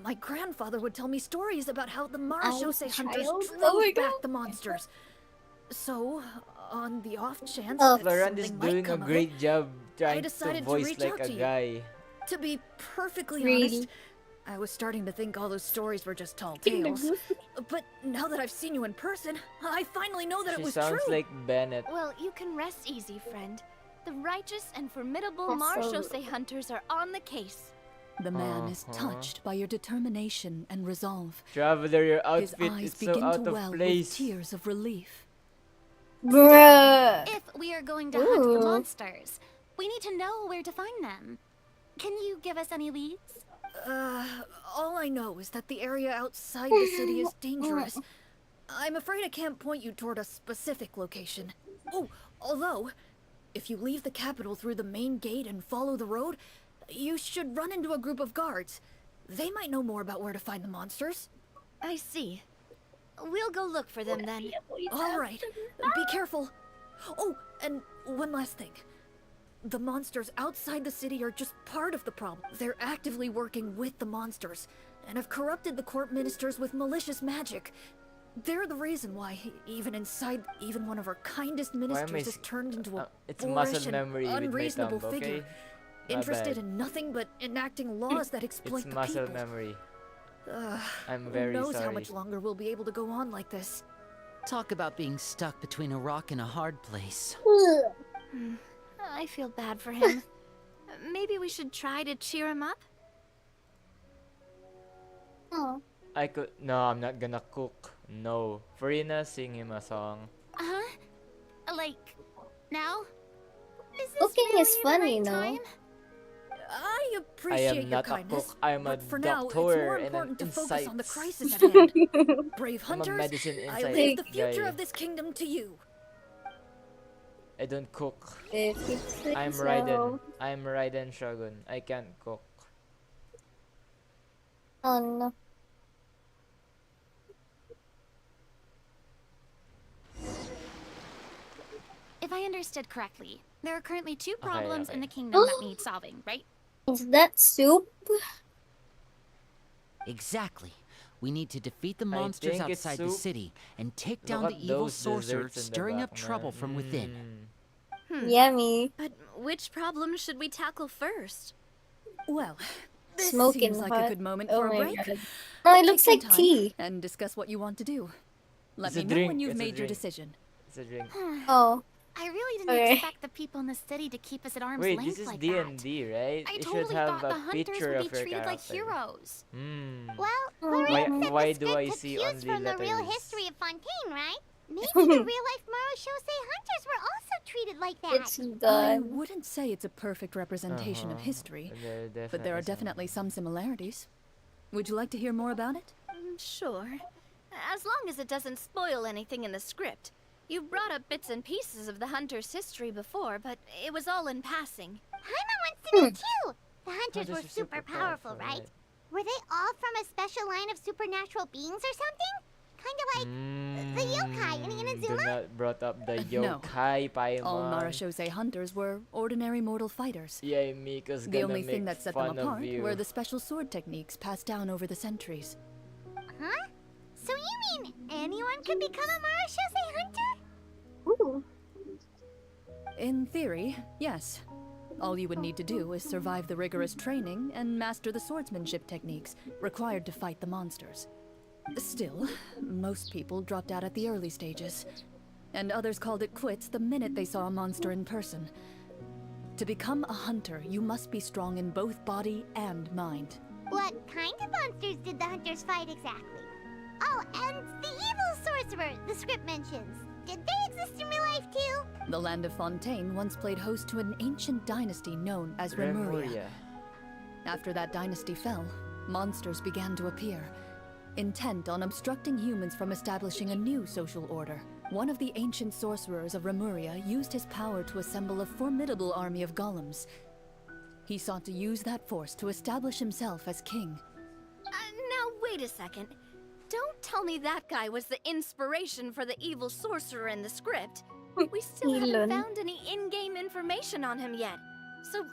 my grandfather would tell me stories about how the Marashose hunters drove back the monsters. So, on the off chance that Florent is something might doing a come of great it, job trying to decided to voice reach like out a to you. guy. to be perfectly Really? honest, I was starting to think all those stories were just tall tales. But now that I've seen you in person, I finally know that She it was sounds true. like Bennett. Well, you can rest easy, friend. The righteous and formidable That's so- Marashose hunters are on the case. The man is Uh-huh. touched by your determination and resolve. Traveler, your His outfit eyes is so begin out to of well with place. tears of relief. Bruh. If we are going to hunt the Ooh. monsters, we need to know where to find them. Can you give us any leads? All I know is that the area outside the city is dangerous. I'm afraid I can't point you toward a specific location. Oh, although, if you leave the capital through the main gate and follow the road, you should run into a group of guards. They might know more about where to find the monsters. I see. We'll go look for them then. All right, be careful. Oh, and one last thing. The monsters outside the city are just part of the problem. They're actively working with the monsters, and have corrupted the court ministers with malicious magic. They're the reason why, even one of our kindest Why am I ministers is s- turned into a it's boorish muscle and memory with my unreasonable thumb, figure, okay? My interested bad. in nothing but enacting laws that exploit It's the muscle people. memory. I'm Who very knows sorry. how much longer we'll be able to go on like this? Talk about being stuck between a rock and a hard place. I feel bad for him. Maybe we should try to cheer him up? Oh. I could. No, I'm not gonna cook. No. Farina, sing him a song. Huh? Like, now? Is this Cooking really is the funny, right no? time? I I appreciate am your not a kindness, cook. I'm a but for now, it's doctor more and an important to focus on the insights. crisis at hand. Brave I'm a hunters, medicine I insight leave the future guy. of this kingdom to you. I don't cook. If you think I'm so. Raiden. I'm Raiden Shogun. I can't cook. Oh no. If I understood correctly, there are currently two problems in the kingdom that need solving, right? Is that soup? Exactly. We need to defeat the I monsters think it's outside the soup. city and take Look down at the evil those sorcerer desserts in the stirring up back, trouble man. from within. Yummy. But which problem should we tackle first? Well, this Smoking seems like hot. a good moment Oh for a my break. god. No, it Take looks some like time tea. And discuss what you want to do. Let It's me a know drink, when you've it's a made your drink. decision. It's a drink. Oh. I really didn't Okay. expect the people in the city to keep us at arm's Wait, length this is like D&D, right? that. I You should totally have thought the a hunters picture would of be your treated like character. heroes. Hmm. Why- Why Why do I took see cues only from the real letters? history of Fontaine, right? Maybe the real-life Marashose hunters were also treated like that. It's I done. wouldn't say it's a perfect representation of Uh-huh. history, There but there are some- definitely some similarities. Would you like to hear more about it? Sure. As long as it doesn't spoil anything in the script. You brought up bits and pieces of the hunter's history before, but it was all in passing. Paimon wants to know too. The hunters were are super powerful, right? Were they all from a special line of supernatural beings or something? Kind of like the yokai in Do Inazuma? not brought up the No. yokai Paimon. All Marashose hunters were ordinary mortal fighters. Yeah, Mika's The gonna only make thing that set them fun of apart you. were the special sword techniques passed down over the centuries. Huh? So you mean anyone could become a Marashose hunter? Ooh. In theory, yes. All you would need to do is survive the rigorous training and master the swordsmanship techniques required to fight the monsters. Still, most people dropped out at the early stages, and others called it quits the minute they saw a monster in person. To become a hunter, you must be strong in both body and mind. What kind of monsters did the hunters fight exactly? Oh, and the evil sorcerer the script mentions. Did they exist in real life too? The land of Fontaine once played host to an ancient dynasty known as Remuria. Remuria. After that dynasty fell, monsters began to appear, intent on obstructing humans from establishing a new social order. One of the ancient sorcerers of Remuria used his power to assemble a formidable army of golems. He sought to use that force to establish himself as king. Now, wait a second. Don't tell me that guy was the inspiration for the evil sorcerer in the script. We still haven't Elon. found any in-game information on him yet. So,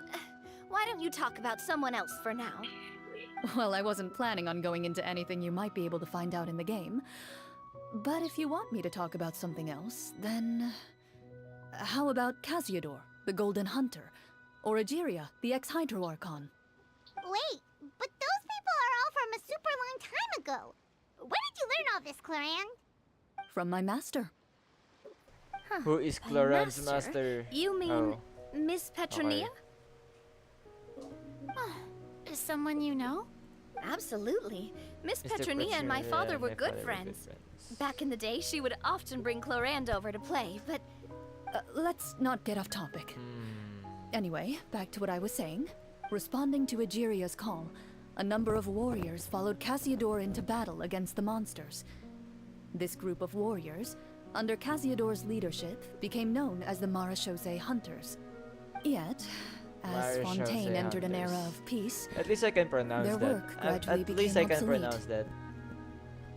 why don't you talk about someone else for now? Well, I wasn't planning on going into anything you might be able to find out in the game. But if you want me to talk about something else, then... How about Casiodor, the Golden Hunter? Or Egeria, the ex-Hydro Archon? Wait, but those people are all from a super long time ago. Where did you learn all this, Cloran? From my master. Who is By Cloran's master? You mean Oh. Miss Petronia? Is someone you know? Absolutely. Miss Mr. Petronia and my Petronia father and were my good father were friends. Back in the day, she would often bring Clorand over to play, but Let's not get off topic. Hmm. Anyway, back to what I was saying. Responding to Egeria's call, a number of warriors followed Casiodor into battle against the monsters. This group of warriors, under Casiodor's leadership, became known as the Marechaussee Hunters. Yet, as Marechaussee Fontaine entered an era Hunters. of peace, At least I can pronounce Their that. work gradually At least became I can obsolete. pronounce that.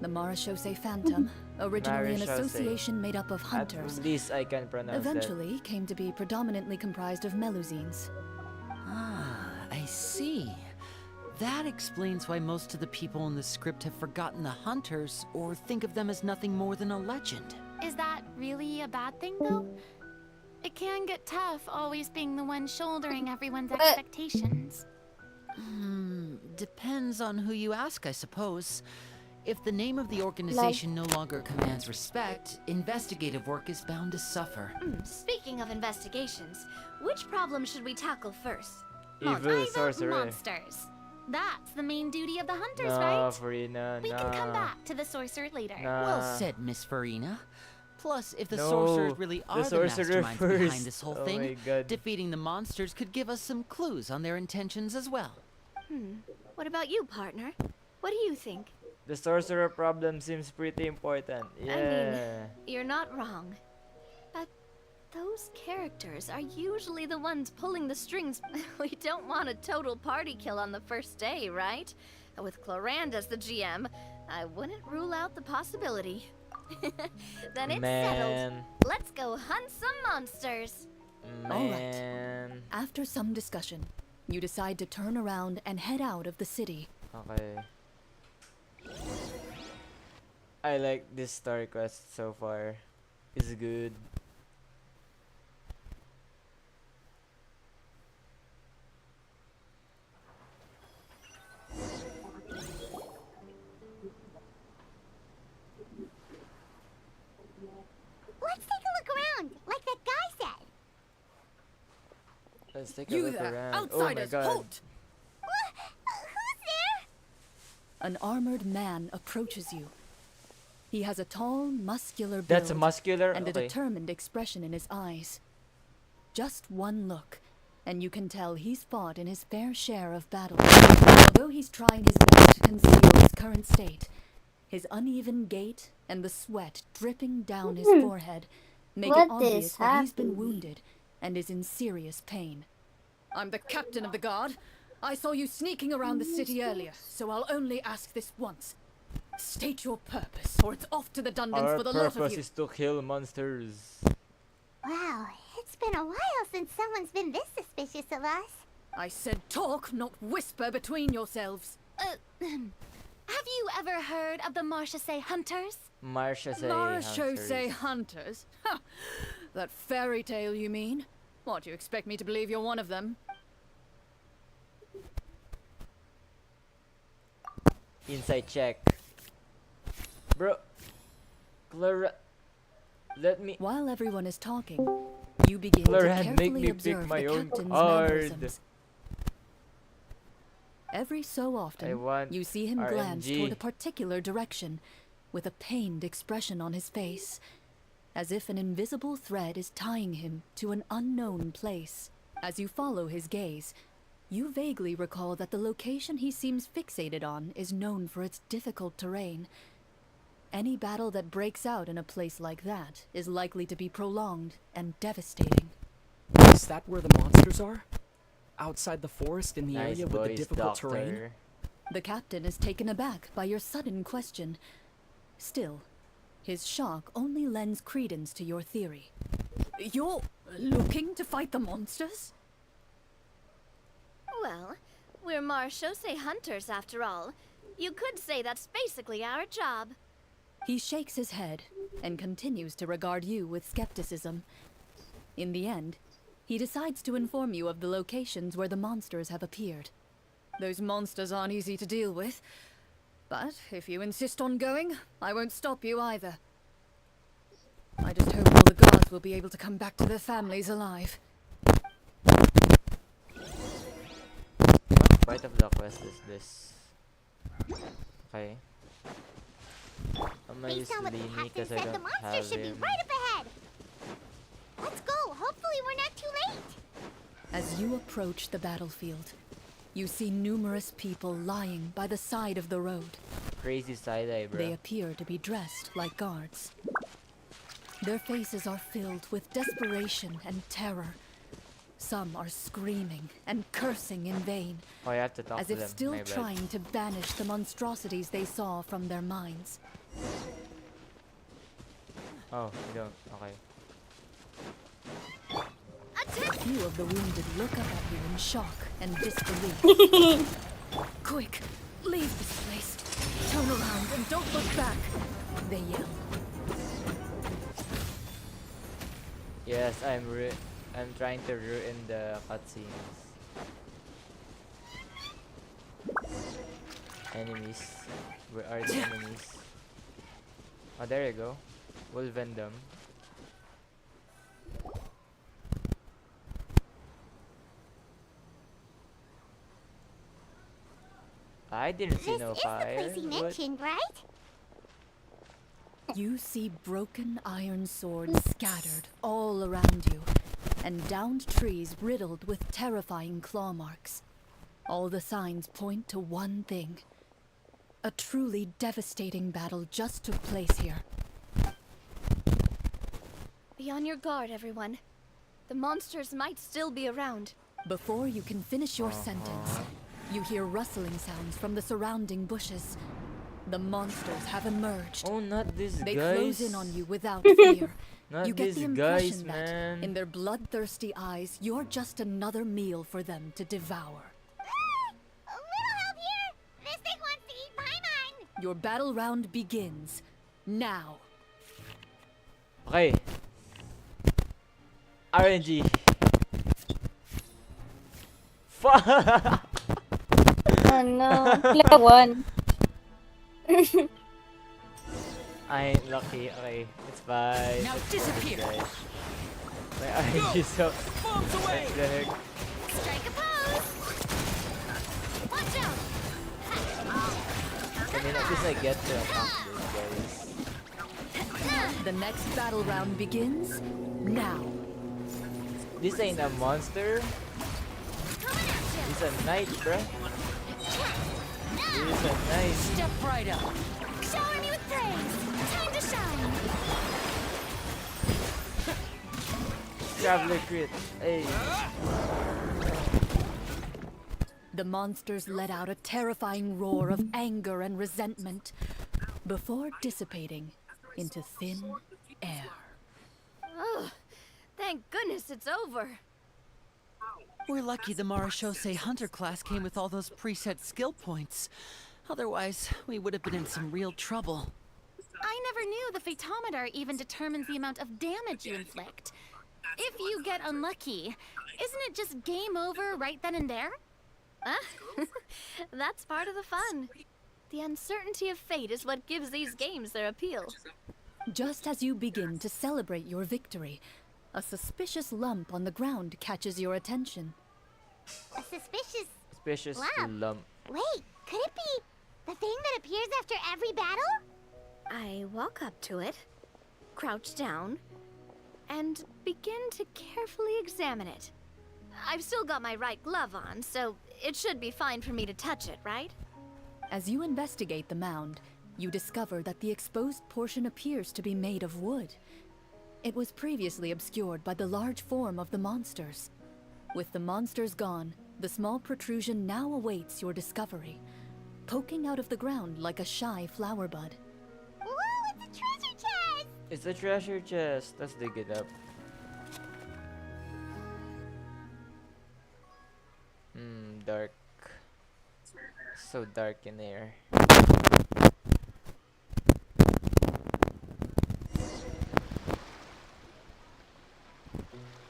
the Marechaussee Phantom, originally an Marechaussee. association made up of hunters, At least I can pronounce eventually came to be predominantly comprised of Melusines. Ah, I see. That explains why most of the people in the script have forgotten the hunters or think of them as nothing more than a legend. Is that really a bad thing, though? It can get tough always being the one shouldering everyone's expectations. Depends on who you ask, I suppose. If the name of the organization no longer commands respect, investigative work is bound to suffer. speaking of investigations, which problem should we tackle first? that. Evil I vote sorcerer. monsters. That's the main duty of the hunters, No, right? Farina, We can come nah. back to the sorcerer later. Well Nah. said, Miss Farina. Plus, if the No, sorcerers really the are the, sorcerer masterminds first. behind this whole Oh thing, my God. defeating the monsters could give us some clues on their intentions as well. What about you, partner? What do you think? The sorcerer problem seems pretty important. Yeah. You're not wrong. But those characters are usually the ones pulling the strings. We don't want a total party kill on the first day, right? With Clorand as the GM, I wouldn't rule out the possibility. Then it's settled. Man. Let's go hunt some monsters. All right. Man. After some discussion, you decide to turn around and head out of the city. Okay. I like this story quest so far. It's good. Let's take a look around, like that guy said. Let's take a look around. Outsiders, oh my god. halt! Who's there? An armored man approaches you. He has a tall, muscular build That's muscular? and a Okay. determined expression in his eyes. Just one look, and you can tell he's fought in his fair share of battles. Although he's trying his best to conceal his current state, his uneven gait and the sweat dripping down his forehead make it What obvious is that he's been happening? wounded and is in serious pain. I'm the captain of the guard. I saw you sneaking around the city earlier, so I'll only ask this once. State your purpose, or it's off to the dungeons Our for the lot of purpose you. is to kill monsters. Wow, it's been a while since someone's been this suspicious of us. I said talk, not whisper between yourselves. Have you ever heard of the Marechaussee Hunters? Marechaussee hunters? Ha! That fairy tale, you mean? What, you expect me to believe you're one of them? Inside check. Bro. Clara. Let me. While everyone is talking, you begin Clorand, to make carefully me pick observe my the own captain's card. mannerisms. Every so I often, want you see him glance RNG. toward a particular direction, with a pained expression on his face, as if an invisible thread is tying him to an unknown place. As you follow his gaze, you vaguely recall that the location he seems fixated on is known for its difficult terrain. Any battle that breaks out in a place like that is likely to be prolonged and devastating. Is that where the monsters are? outside the forest in the Nice area with the voice, difficult terrain? doctor. The captain is taken aback by your sudden question. Still, his shock only lends credence to your theory. You're looking to fight the monsters? Well, we're Marchose hunters after all. You could say that's basically our job. He shakes his head and continues to regard you with skepticism. In the end, he decides to inform you of the locations where the monsters have appeared. Those monsters aren't easy to deal with, but if you insist on going, I won't stop you either. I just hope all the guards will be able to come back to their families alive. What part of the quest is this? Okay. I'm gonna use Based on what the Lini captain because I said, the don't monster have should be him. right up ahead. Let's go. Hopefully we're not too late. As you approach the battlefield, you see numerous people lying by the side of the road. Crazy side eye, bro. They appear to be dressed like guards. Their faces are filled with desperation and terror. Some are screaming and cursing in vain, Oh, I have to talk as to if them. still My bad. trying to banish the monstrosities they saw from their minds. Oh, you don't. Okay. A few of the wounded look up at you in shock and disbelief. Quick, leave this place. Turn around and don't look back, they yell. Yes, I'm trying to ruin the cutscenes. Enemies. Where are the enemies? Oh, there you go. We'll vend them. I didn't see This no is the fire. place he What? mentioned, right? You see broken iron swords scattered all around you, and downed trees riddled with terrifying claw marks. All the signs point to one thing. A truly devastating battle just took place here. Be on your guard, everyone. The monsters might still be around. Before you can finish your sentence, you hear rustling sounds from the surrounding bushes. The monsters have emerged. Oh, not these They guys. close in on you without fear. Not You get these the guys, impression that, man. in their bloodthirsty eyes, you're just another meal for them to devour. A little help here. This thing wants to eat Paimon. Your battle round begins now. Okay. RNG. Fuck. Oh no. Level 1. I ain't lucky. Okay, it's fine. Now It's disappear. fine, guys. My RNG is up. Bombs away! What the heck? Strike a pose! Watch out! I mean, at least I get to attack these guys. The next battle round begins now. This ain't a monster. This a knight, bruh. This is a knight. Step right up. Shower me with praise! Time to shine! Traveler crit. Hey. The monsters let out a terrifying roar of anger and resentment before dissipating into thin air. Oh, thank goodness it's over. We're lucky the Marachose Hunter class came with all those preset skill points. Otherwise, we would have been in some real trouble. I never knew the photometer even determines the amount of damage you inflict. If you get unlucky, isn't it just game over right then and there? That's part of the fun. The uncertainty of fate is what gives these games their appeal. Just as you begin to celebrate your victory, a suspicious lump on the ground catches your attention. A Suspicious Lamp. lump. Wait, could it be the thing that appears after every battle? I walk up to it, crouch down, and begin to carefully examine it. I've still got my right glove on, so it should be fine for me to touch it, right? As you investigate the mound, you discover that the exposed portion appears to be made of wood. It was previously obscured by the large form of the monsters. With the monsters gone, The small protrusion now awaits your discovery, poking out of the ground like a shy flower bud. Whoa, it's a treasure chest! It's a treasure chest. Let's dig it up. Dark. So dark in here.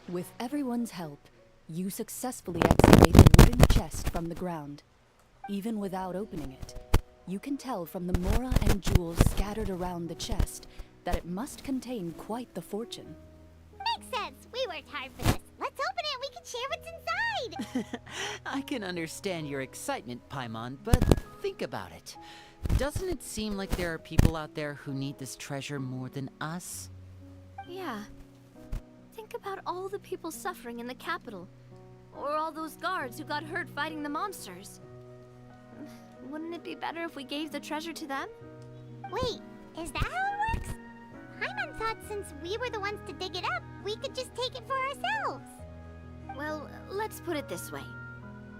With everyone's help, you successfully excavate a wooden chest from the ground. Even without opening it, you can tell from the mora and jewels scattered around the chest that it must contain quite the fortune. Makes sense. We worked hard for this. Let's open it and we can share what's inside. I can understand your excitement, Paimon, but think about it. Doesn't it seem like there are people out there who need this treasure more than us? Yeah. Think about all the people suffering in the capital. Or all those guards who got hurt fighting the monsters. Wouldn't it be better if we gave the treasure to them? Wait, is that how it works? Paimon thought since we were the ones to dig it up, we could just take it for ourselves. Well, let's put it this way.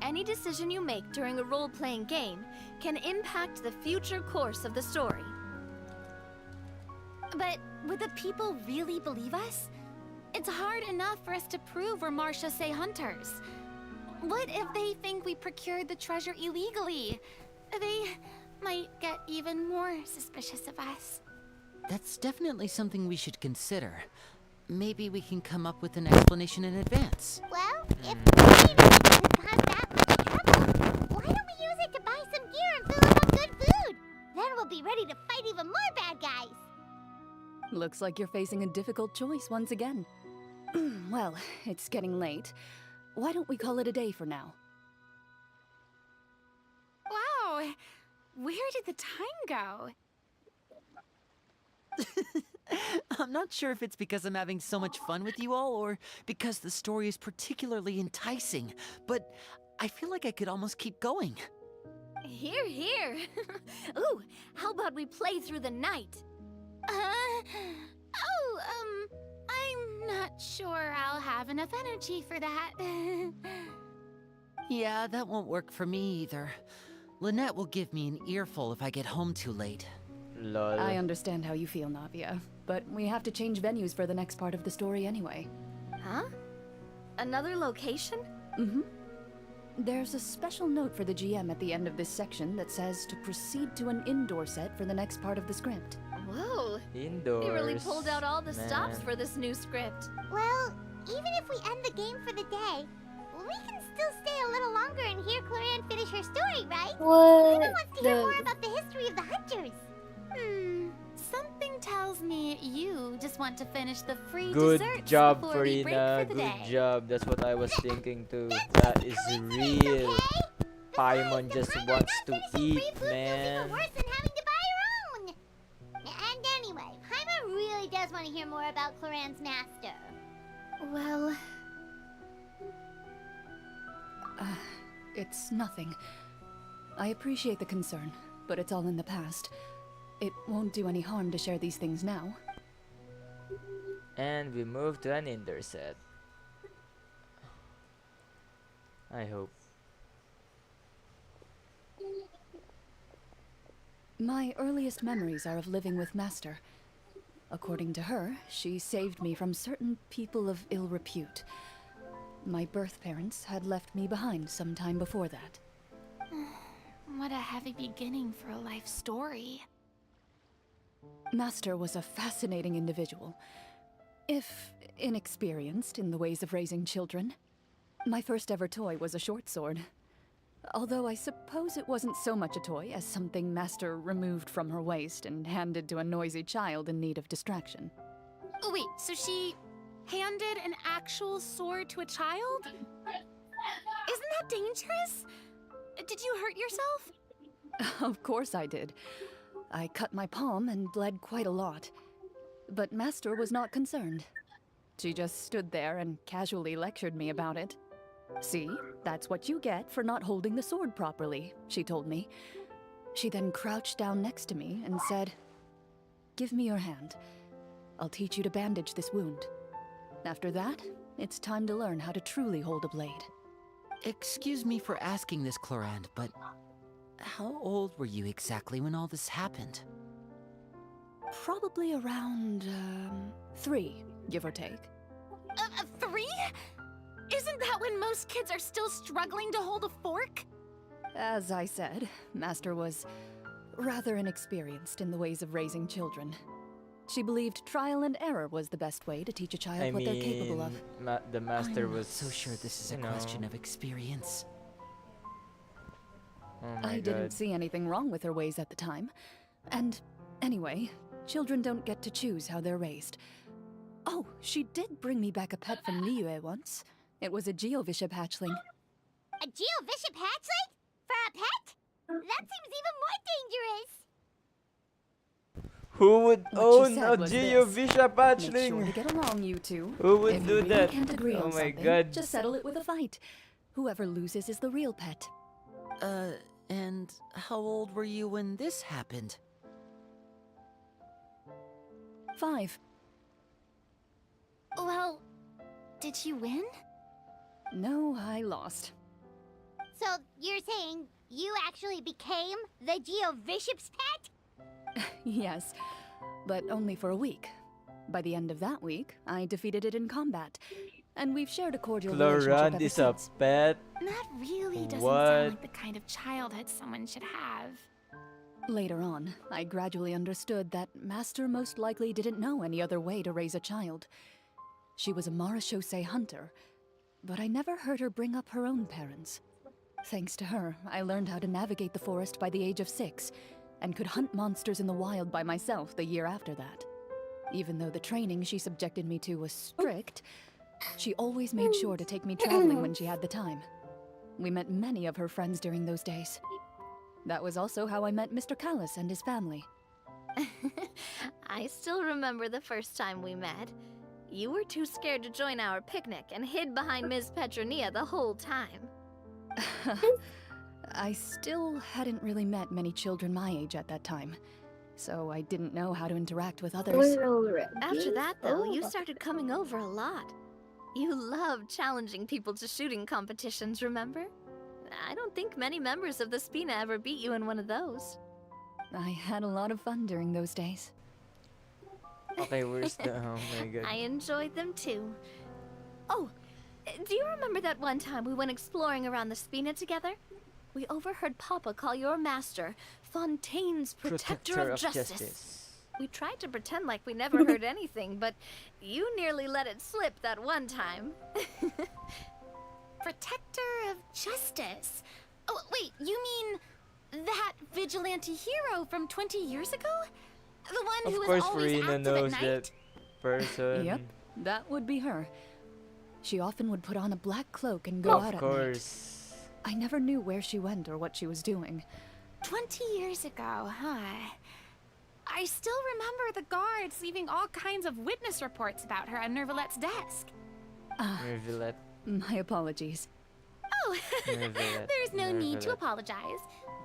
Any decision you make during a role-playing game can impact the future course of the story. But would the people really believe us? It's hard enough for us to prove we're Marcia Say hunters. What if they think we procured the treasure illegally? They might get even more suspicious of us. That's definitely something we should consider. Maybe we can come up with an explanation in advance. Well, if we could cause that much trouble, why don't we use it to buy some gear and fill up on good food? Then we'll be ready to fight even more bad guys. Looks like you're facing a difficult choice once again. Well, it's getting late. Why don't we call it a day for now? Wow, where did the time go? I'm not sure if it's because I'm having so much fun with you all or because the story is particularly enticing, but I feel like I could almost keep going. Here, here. Ooh, how about we play through the night? I'm not sure I'll have enough energy for that. Yeah, that won't work for me either. Lynette will give me an earful if I get home too late. Lol. I understand how you feel, Navia, but we have to change venues for the next part of the story anyway. Huh? Another location? Mm-hmm. There's a special note for the GM at the end of this section that says to proceed to an indoor set for the next part of the script. Whoa. Indoors. They really pulled out all the stops man. for this new script. Well, even if we end the game for the day, we can still stay a little longer and hear Claran finish her story, right? What? Paimon wants to hear more about the history of the hunters. Something tells me you just want to finish the free Good desserts job, before we break Farina. for the Good day. job. That's what I was thinking too. That is Coincidence, real. okay? Paimon just Paimon wants not to finishing eat, free food feels man. even worse than having to buy her own. And anyway, Paimon really does want to hear more about Claran's master. Well, It's nothing. I appreciate the concern, but it's all in the past. It won't do any harm to share these things now. And we move to an indoor set. I hope. My earliest memories are of living with Master. According to her, she saved me from certain people of ill repute. My birth parents had left me behind some time before that. What a heavy beginning for a life story. Master was a fascinating individual, if inexperienced in the ways of raising children. My first ever toy was a short sword. Although I suppose it wasn't so much a toy as something Master removed from her waist and handed to a noisy child in need of distraction. Oh, wait, so she handed an actual sword to a child? Isn't that dangerous? Did you hurt yourself? Of course I did. I cut my palm and bled quite a lot. But Master was not concerned. She just stood there and casually lectured me about it. See, that's what you get for not holding the sword properly, she told me. She then crouched down next to me and said, "Give me your hand. I'll teach you to bandage this wound. After that, it's time to learn how to truly hold a blade." Excuse me for asking this, Clorand, but how old were you exactly when all this happened? Probably around, 3, give or take. 3? Isn't that when most kids are still struggling to hold a fork? As I said, Master was rather inexperienced in the ways of raising children. She believed trial and error was the best way to teach a child I what they're capable of. mean, the master I'm was so sure this is a you know, question of experience. Oh my I god. didn't see anything wrong with her ways at the time. And anyway, children don't get to choose how they're raised. Oh, she did bring me back a pet from Liyue once. It was a Geovishap hatchling. A Geovishap hatchling? For a pet? That seems even more dangerous. Who would What she own said a was Geovishap Make sure to hatchling? get along, you two. Who would If do you really that? can't agree Oh on my something, god. just settle it with a fight. Whoever loses is the real pet. And how old were you when this happened? 5. Well, did you win? No, I lost. So you're saying you actually became the Geovishap's pet? Yes, but only for a week. By the end of that week, I defeated it in combat, and we've shared a cordial relationship Clorand ever is a since. pet. That really doesn't What? sound like the kind of childhood someone should have. Later on, I gradually understood that Master most likely didn't know any other way to raise a child. She was a Marashosei hunter, but I never heard her bring up her own parents. Thanks to her, I learned how to navigate the forest by the age of 6, and could hunt monsters in the wild by myself the year after that. Even though the training she subjected me to was strict, she always made sure to take me traveling when she had the time. We met many of her friends during those days. That was also how I met Mr. Callis and his family. I still remember the first time we met. You were too scared to join our picnic and hid behind Ms. Petronia the whole time. I still hadn't really met many children my age at that time, so I didn't know how to interact with others. We're already. After that, though, you Oh. started coming over a lot. You loved challenging people to shooting competitions, remember? I don't think many members of the Spina ever beat you in one of those. I had a lot of fun during those days. Okay, where's the... Oh my god. I enjoyed them too. Oh, do you remember that one time we went exploring around the Spina together? We overheard Papa call your master Fontaine's Protector of Justice. We tried to pretend like we never heard anything, but you nearly let it slip that one time. Protector of Justice. Oh, wait, you mean that vigilante hero from 20 years ago? The one Of who was course, always Farina active knows at that night? person. Yep, that would be her. She often would put on a black cloak and go out Of at night. course. I never knew where she went or what she was doing. 20 years ago, huh? I still remember the guards leaving all kinds of witness reports about her on Nervalette's desk. Nervalet. My apologies. Oh, Nervalet. there's no need to Nervalet. apologize.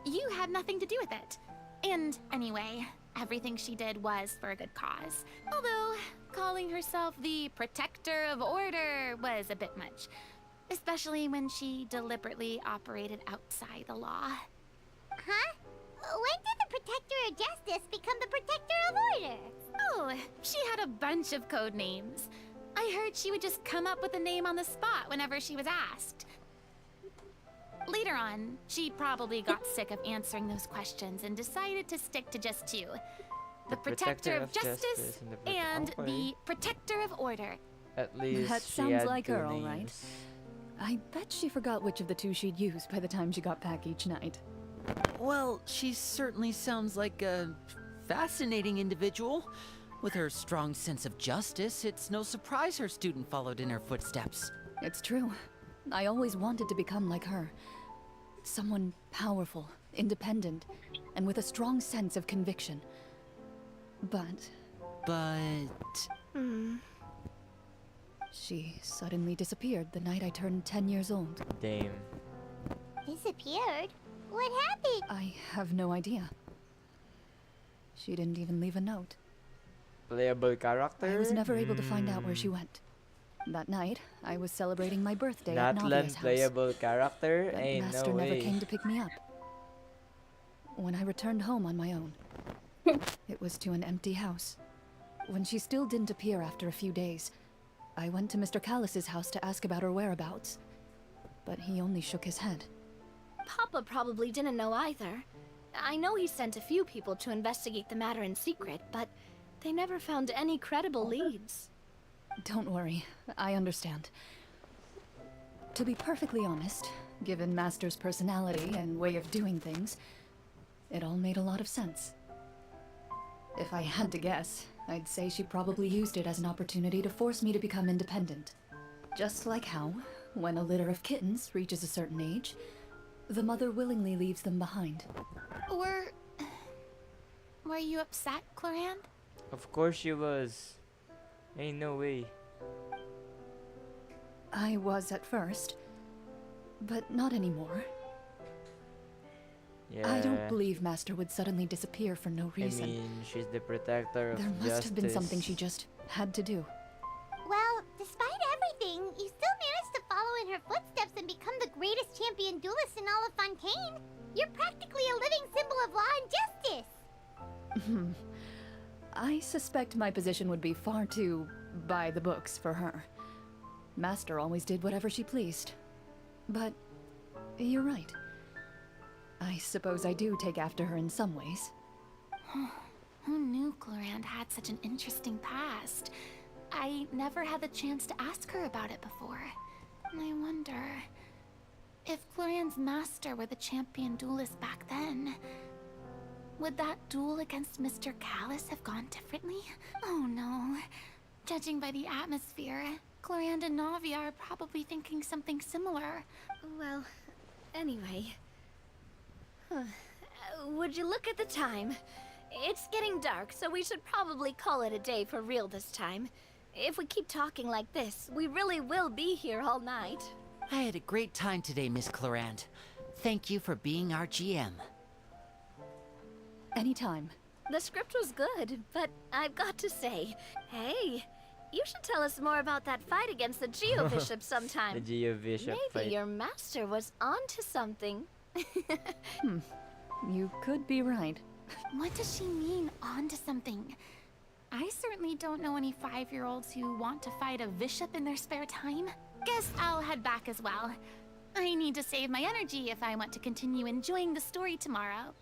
You had nothing to do with it. And anyway, everything she did was for a good cause. Although, calling herself the Protector of Order was a bit much. Especially when she deliberately operated outside the law. Huh? When did the Protector of Justice become the Protector of Order? Oh, she had a bunch of code names. I heard she would just come up with a name on the spot whenever she was asked. Later on, she probably got sick of answering those questions and decided to stick to just 2. The Protector of Justice and the Protector of Order. At least That she sounds had like 2 her, all right. names. I bet she forgot which of the 2 she'd use by the time she got back each night. Well, she certainly sounds like a fascinating individual. With her strong sense of justice, it's no surprise her student followed in her footsteps. It's true. I always wanted to become like her. Someone powerful, independent, and with a strong sense of conviction. But But... she suddenly disappeared the night I turned 10 years old. Damn. Disappeared? What happened? I have no idea. She didn't even leave a note. Playable character? I was never able to find out where she went. That night, I was celebrating my birthday at Natlan Navia's house. playable character? But Ain't Master no never way. came to pick me up. When I returned home on my own, it was to an empty house. When she still didn't appear after a few days, I went to Mr. Callus's house to ask about her whereabouts. But he only shook his head. Papa probably didn't know either. I know he sent a few people to investigate the matter in secret, but they never found any credible leads. Don't worry, I understand. To be perfectly honest, given Master's personality and way of doing things, it all made a lot of sense. If I had to guess, I'd say she probably used it as an opportunity to force me to become independent. Just like how, when a litter of kittens reaches a certain age, the mother willingly leaves them behind. Were you upset, Clorinde? Of course she was. Ain't no way. I was at first, but not anymore. Yeah. I don't believe Master would suddenly disappear for no I reason. mean, she's the protector of There justice. must have been something she just had to do. Well, despite everything, you still managed to follow in her footsteps and become the greatest champion duelist in all of Fontaine. You're practically a living symbol of law and justice. I suspect my position would be far too by the books for her. Master always did whatever she pleased. But you're right. I suppose I do take after her in some ways. Who knew Clorinde had such an interesting past? I never had the chance to ask her about it before. I wonder if Clorinde's master were the champion duelist back then. Would that duel against Mr. Callus have gone differently? Oh no. Judging by the atmosphere, Clorinde and Navia are probably thinking something similar. Well, anyway. Would you look at the time? It's getting dark, so we should probably call it a day for real this time. If we keep talking like this, we really will be here all night. I had a great time today, Miss Clorinde. Thank you for being our GM. Anytime. The script was good, but I've got to say, hey, you should tell us more about that fight against the Geo Bishop sometime. The Geo Bishop Maybe fight. your master was onto something. You could be right. What does she mean, onto something? I certainly don't know any 5-year-olds who want to fight a bishop in their spare time. Guess I'll head back as well. I need to save my energy if I want to continue enjoying the story tomorrow.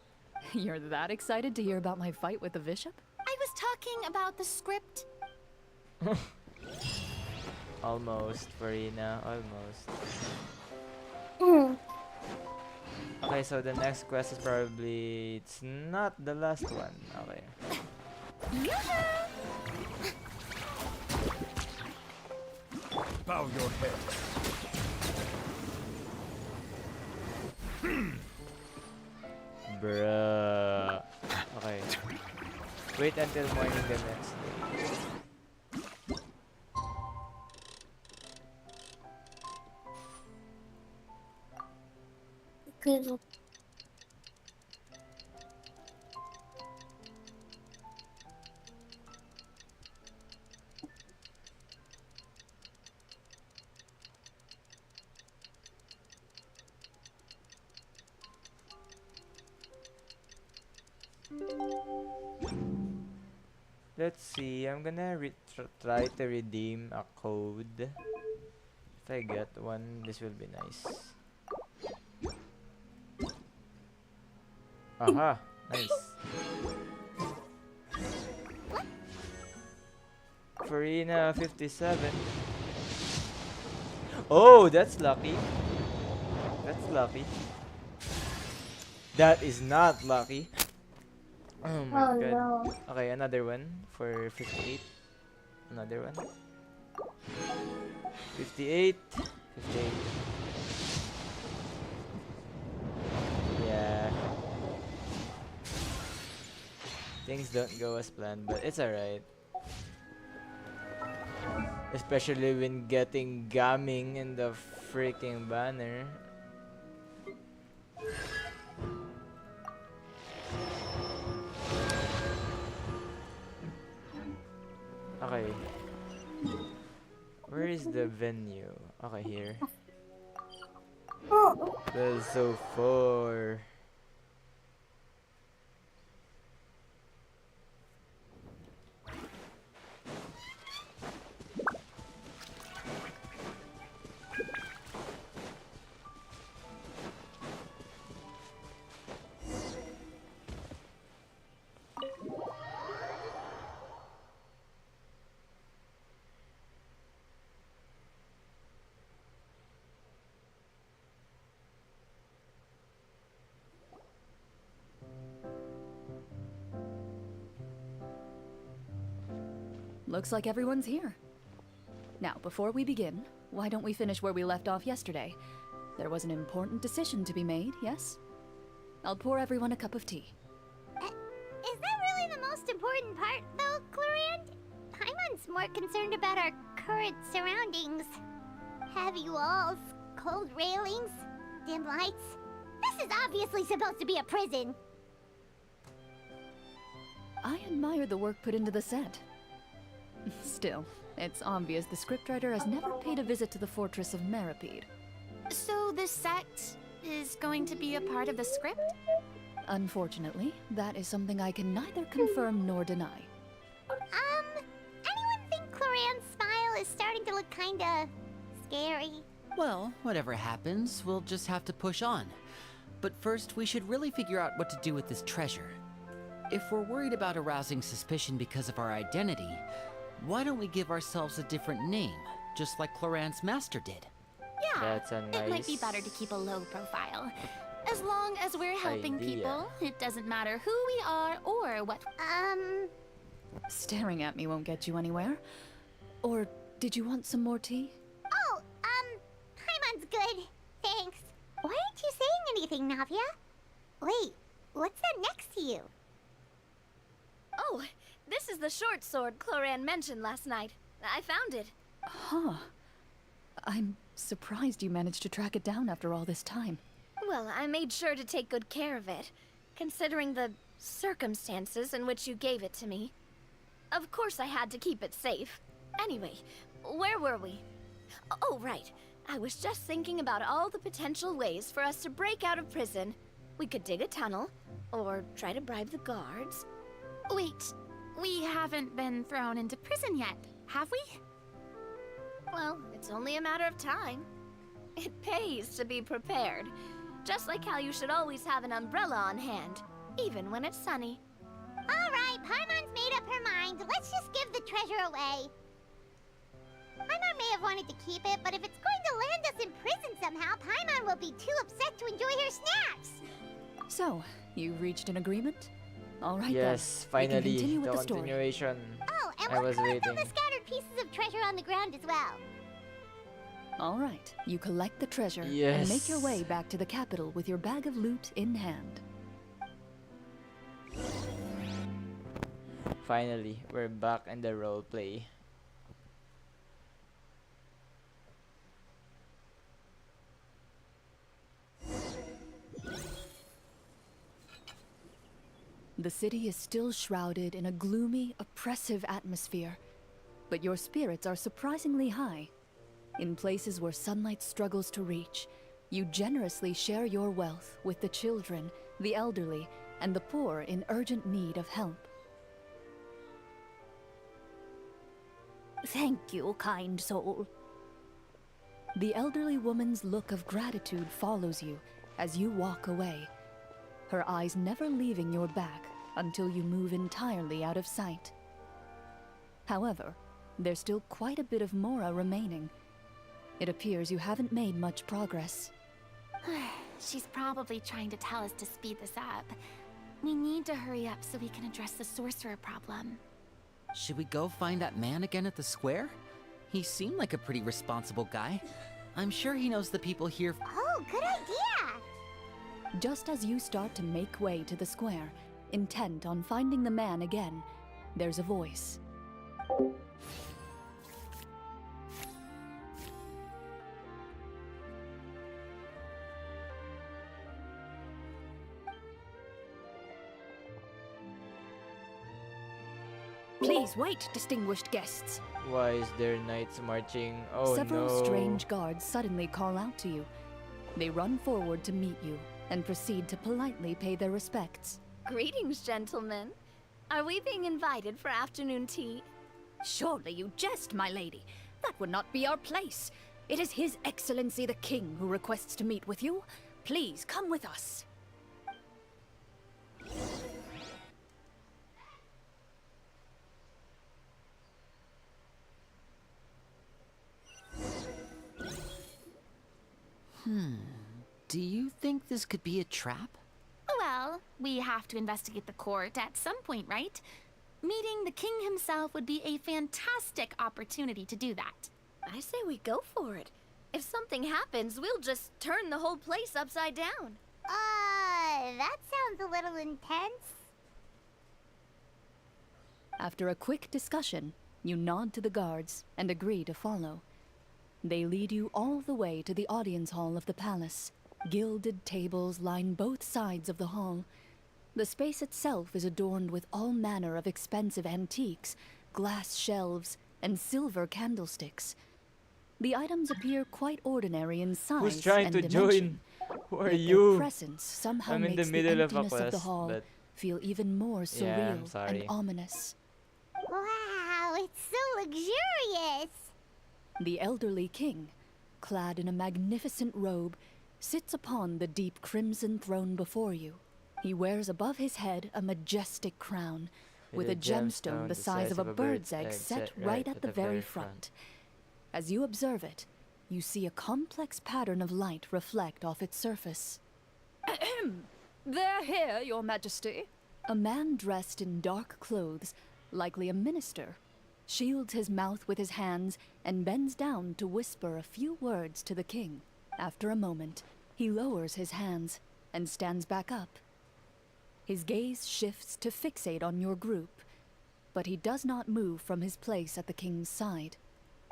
You're that excited to hear about my fight with the bishop? I was talking about the script. Almost, Farina, almost. Hmm. Okay, so the next quest is probably... It's not the last one. Okay. Bow your head. Bruh. Okay. Wait until morning the next day. Good. Let's see. I'm gonna try to redeem a code. If I get one, this will be nice. Aha! Nice. Farina 57. Oh, that's lucky. That's lucky. That is not lucky. Oh my Oh god. no. Okay, another one for 58. Another one. 58. 58. Yeah. Things don't go as planned, but it's alright. Especially when getting gaming in the freaking banner. Okay. Where is the venue? Okay, here. Oh, Well, so far. Looks like everyone's here. Now, before we begin, why don't we finish where we left off yesterday? There was an important decision to be made, yes? I'll pour everyone a cup of tea. Is that really the most important part, though, Clarand? Paimon's more concerned about our current surroundings. Heavy walls, cold railings, dim lights. This is obviously supposed to be a prison. I admire the work put into the set. Still, it's obvious the scriptwriter has never paid a visit to the fortress of Meripede. So the set is going to be a part of the script? Unfortunately, that is something I can neither confirm nor deny. Anyone think Clarand's smile is starting to look kinda scary? Well, whatever happens, we'll just have to push on. But first, we should really figure out what to do with this treasure. If we're worried about arousing suspicion because of our identity, why don't we give ourselves a different name, just like Cloran's master did? Yeah, That's a it might be nice better to keep a low profile. As long as we're helping idea. people, it doesn't matter who we are or what. Staring at me won't get you anywhere. Or did you want some more tea? Oh, Paimon's good. Thanks. Why aren't you saying anything, Navia? Wait, what's that next to you? Oh, this is the short sword Cloran mentioned last night. I found it. Huh. I'm surprised you managed to track it down after all this time. Well, I made sure to take good care of it, considering the circumstances in which you gave it to me. Of course I had to keep it safe. Anyway, where were we? Oh, right. I was just thinking about all the potential ways for us to break out of prison. We could dig a tunnel, or try to bribe the guards. Wait, we haven't been thrown into prison yet, have we? Well, it's only a matter of time. It pays to be prepared. Just like how you should always have an umbrella on hand, even when it's sunny. Alright, Paimon's made up her mind. Let's just give the treasure away. Paimon may have wanted to keep it, but if it's going to land us in prison somehow, Paimon will be too upset to enjoy her snacks. So, you reached an agreement? All right Yes, then. We can finally, continue with the the story. continuation. Oh, and I we'll was collect all waiting. the scattered pieces of treasure on the ground as well. All right, you collect the treasure and Yes. make your way back to the capital with your bag of loot in hand. Finally, we're back in the role play. The city is still shrouded in a gloomy, oppressive atmosphere, but your spirits are surprisingly high. In places where sunlight struggles to reach, you generously share your wealth with the children, the elderly, and the poor in urgent need of help. Thank you, kind soul. The elderly woman's look of gratitude follows you as you walk away, her eyes never leaving your back until you move entirely out of sight. However, there's still quite a bit of Mora remaining. It appears you haven't made much progress. She's probably trying to tell us to speed this up. We need to hurry up so we can address the sorcerer problem. Should we go find that man again at the square? He seemed like a pretty responsible guy. I'm sure he knows the people here. Oh, good idea! Just as you start to make way to the square, intent on finding the man again, there's a voice. Please wait, distinguished guests. Why is there knights marching? Oh Several no. strange guards suddenly call out to you. They run forward to meet you and proceed to politely pay their respects. Greetings, gentlemen. Are we being invited for afternoon tea? Surely you jest, my lady. That would not be our place. It is His Excellency the King who requests to meet with you. Please come with us. Do you think this could be a trap? Well, we have to investigate the court at some point, right? Meeting the king himself would be a fantastic opportunity to do that. I say we go for it. If something happens, we'll just turn the whole place upside down. That sounds a little intense. After a quick discussion, you nod to the guards and agree to follow. They lead you all the way to the audience hall of the palace. Gilded tables line both sides of the hall. The space itself is adorned with all manner of expensive antiques, glass shelves, and silver candlesticks. The items appear quite ordinary in size Who's trying and to dimension, join? Who are yet their you? presence somehow I'm in makes the middle of a emptiness of the quest, hall but feel even more yeah, I'm surreal sorry. and ominous. Wow, it's so luxurious. The elderly king, clad in a magnificent robe, sits upon the deep crimson throne before you. He wears above his head a majestic crown, with a gemstone the size of a bird's egg set right at the very front. As you observe it, you see a complex pattern of light reflect off its surface. Ahem! They're here, Your Majesty. A man dressed in dark clothes, likely a minister, shields his mouth with his hands and bends down to whisper a few words to the king. After a moment, he lowers his hands and stands back up. His gaze shifts to fixate on your group, but he does not move from his place at the king's side.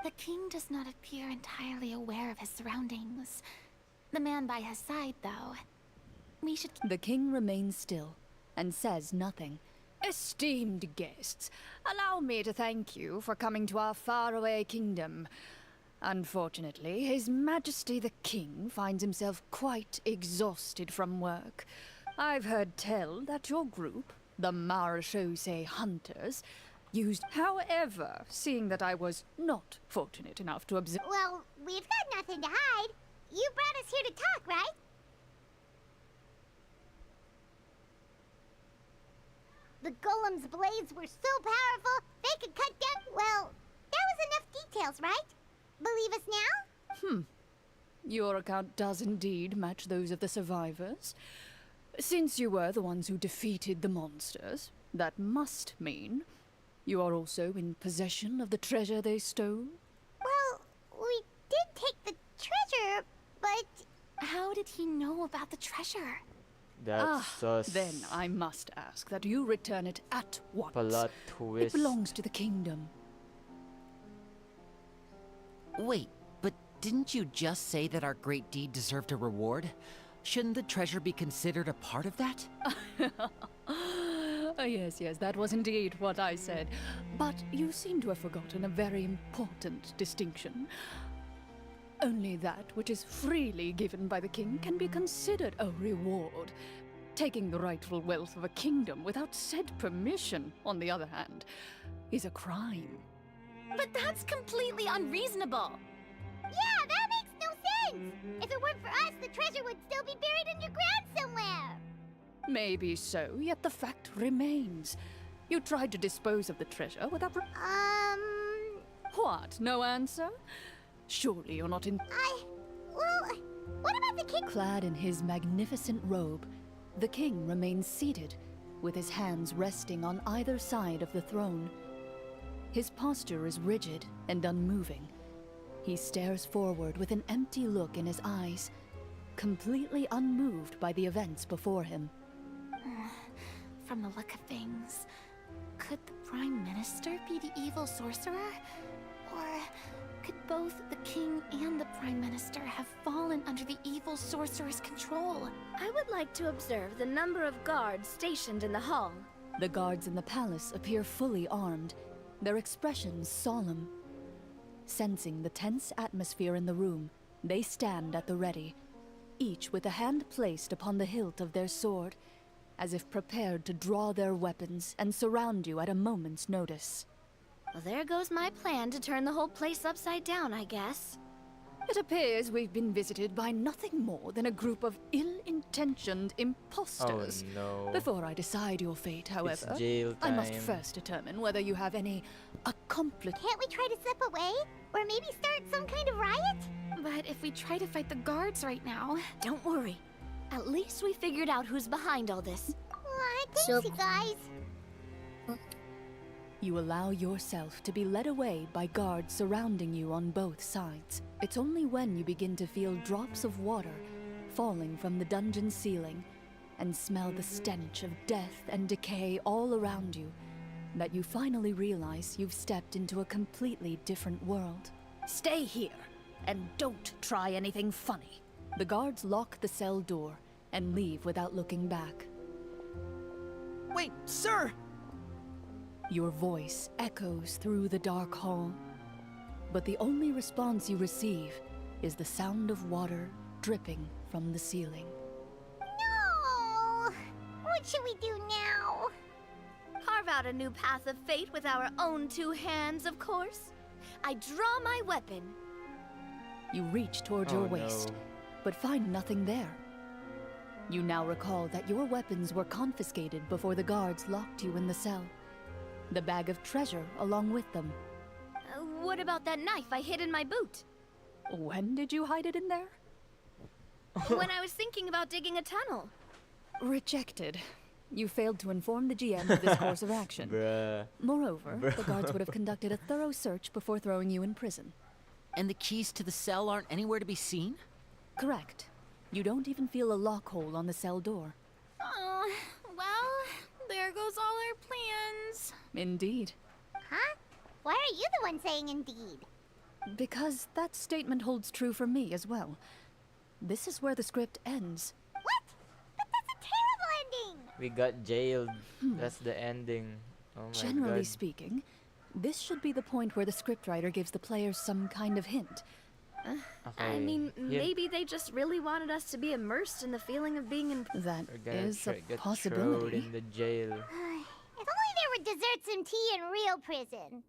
The king does not appear entirely aware of his surroundings. The man by his side, though. We should... The king remains still and says nothing. Esteemed guests, allow me to thank you for coming to our faraway kingdom. Unfortunately, His Majesty the King finds himself quite exhausted from work. I've heard tell that your group, the Marechaussee Hunters, used... However, seeing that I was not fortunate enough to observe... Well, we've got nothing to hide. You brought us here to talk, right? The golem's blades were so powerful, they could cut down... Well, that was enough details, right? Believe us now? Your account does indeed match those of the survivors. Since you were the ones who defeated the monsters, that must mean you are also in possession of the treasure they stole? Well, we did take the treasure, but... How did he know about the treasure? That's sus. Then I must ask that you return it at once. Plot It twist. belongs to the kingdom. Wait, but didn't you just say that our great deed deserved a reward? Shouldn't the treasure be considered a part of that? Yes, that was indeed what I said. But you seem to have forgotten a very important distinction. Only that which is freely given by the king can be considered a reward. Taking the rightful wealth of a kingdom without said permission, on the other hand, is a crime. But that's completely unreasonable. Yeah, that makes no sense! If it weren't for us, the treasure would still be buried underground somewhere! Maybe so, yet the fact remains. You tried to dispose of the treasure without... What, no answer? Surely you're not in... Well, what about the king? Clad in his magnificent robe, the king remains seated, with his hands resting on either side of the throne. His posture is rigid and unmoving. He stares forward with an empty look in his eyes, completely unmoved by the events before him. From the look of things, could the Prime Minister be the evil sorcerer? Or could both the King and the Prime Minister have fallen under the evil sorcerer's control? I would like to observe the number of guards stationed in the hall. The guards in the palace appear fully armed, their expressions solemn. Sensing the tense atmosphere in the room, they stand at the ready, each with a hand placed upon the hilt of their sword, as if prepared to draw their weapons and surround you at a moment's notice. Well, there goes my plan to turn the whole place upside down, I guess. It appears we've been visited by nothing more than a group of ill-intentioned imposters. Oh no. Before I decide your fate, however, It's jail I must time. first determine whether you have any accomplice. Can't we try to slip away? Or maybe start some kind of riot? But if we try to fight the guards right now, Don't worry. At least we figured out who's behind all this. Thanks, So- you guys. You allow yourself to be led away by guards surrounding you on both sides. It's only when you begin to feel drops of water falling from the dungeon ceiling and smell the stench of death and decay all around you that you finally realize you've stepped into a completely different world. Stay here, and don't try anything funny. The guards lock the cell door and leave without looking back. Wait, sir! Your voice echoes through the dark hall, but the only response you receive is the sound of water dripping from the ceiling. No! What should we do now? Carve out a new path of fate with our own two hands, of course. I draw my weapon. You reach toward Oh, your waist, no. but find nothing there. You now recall that your weapons were confiscated before the guards locked you in the cell. The bag of treasure along with them. What about that knife I hid in my boot? When did you hide it in there? When I was thinking about digging a tunnel. Rejected. You failed to inform the GM of this course of action. Bruh. Moreover, the guards would have conducted a thorough search before throwing you in prison. And the keys to the cell aren't anywhere to be seen? Correct. You don't even feel a lock hole on the cell door. oh, well, there goes all our plans. Indeed. Huh? Why are you the one saying indeed? Because that statement holds true for me as well. This is where the script ends. What? But that's a terrible ending! We got jailed. That's the ending. Oh my Generally god. speaking, this should be the point where the scriptwriter gives the players some kind of hint. I mean, Hint. maybe they just really wanted us to be immersed in the feeling of being in. That We're gonna is a get thrown possibility. in the jail. If only there were desserts and tea in real prison.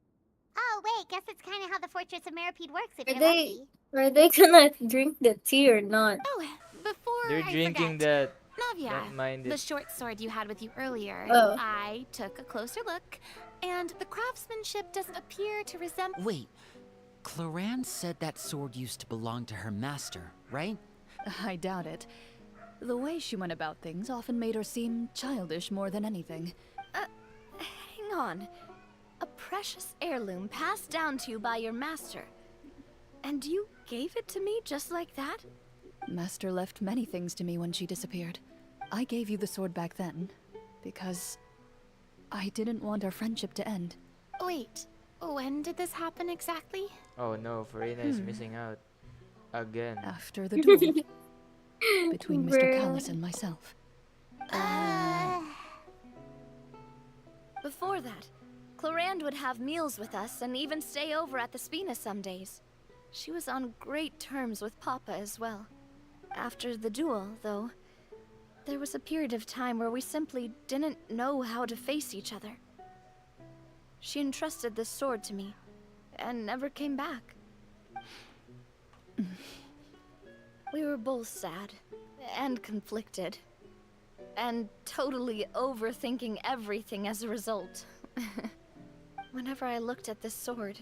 Oh, wait, guess that's kind of how the Fortress of Meripede works if you're lucky. Are they gonna drink the tea or not? Oh, before They're I drinking forget, that. Navia, Don't mind the it. short sword you had with you earlier, Oh. I took a closer look, and the craftsmanship doesn't appear to resemble. Wait, Cloran said that sword used to belong to her master, right? I doubt it. The way she went about things often made her seem childish more than anything. Hang on. A precious heirloom passed down to you by your master. And you gave it to me just like that? Master left many things to me when she disappeared. I gave you the sword back then, because I didn't want our friendship to end. Wait, when did this happen exactly? Oh no, Farina is missing out. Again. After the duel between Mr. Bruh. Callis and myself. Before that, Clorand would have meals with us and even stay over at the Spina some days. She was on great terms with Papa as well. After the duel, though, there was a period of time where we simply didn't know how to face each other. She entrusted this sword to me, and never came back. We were both sad, and conflicted, and totally overthinking everything as a result. Whenever I looked at this sword,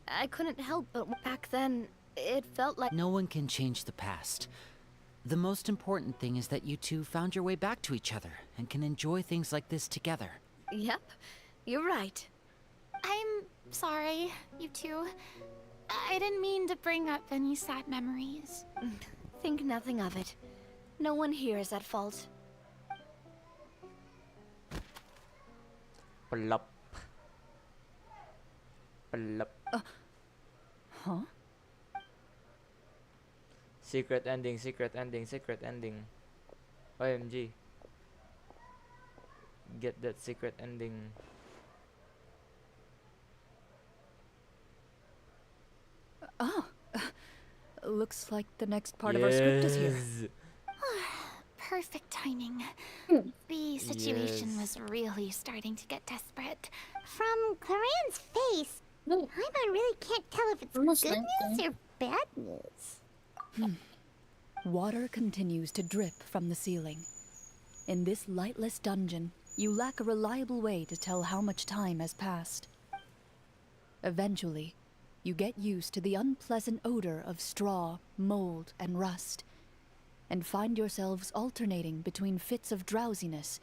I couldn't help but back then, it felt like... No one can change the past. The most important thing is that you two found your way back to each other and can enjoy things like this together. Yep, you're right. I'm sorry, you two. I didn't mean to bring up any sad memories. Think nothing of it. No one here is at fault. Plop. Plop. Huh? Secret ending, secret ending, secret ending. OMG. get that secret ending. Oh, looks like the next part of our script is here. Yes. Perfect timing. Hmm. The situation Yes. was really starting to get desperate. From Claren's face, No. I really can't tell if it's Almost good like news that. or bad news. Water continues to drip from the ceiling. In this lightless dungeon, you lack a reliable way to tell how much time has passed. Eventually, you get used to the unpleasant odor of straw, mold, and rust, and find yourselves alternating between fits of drowsiness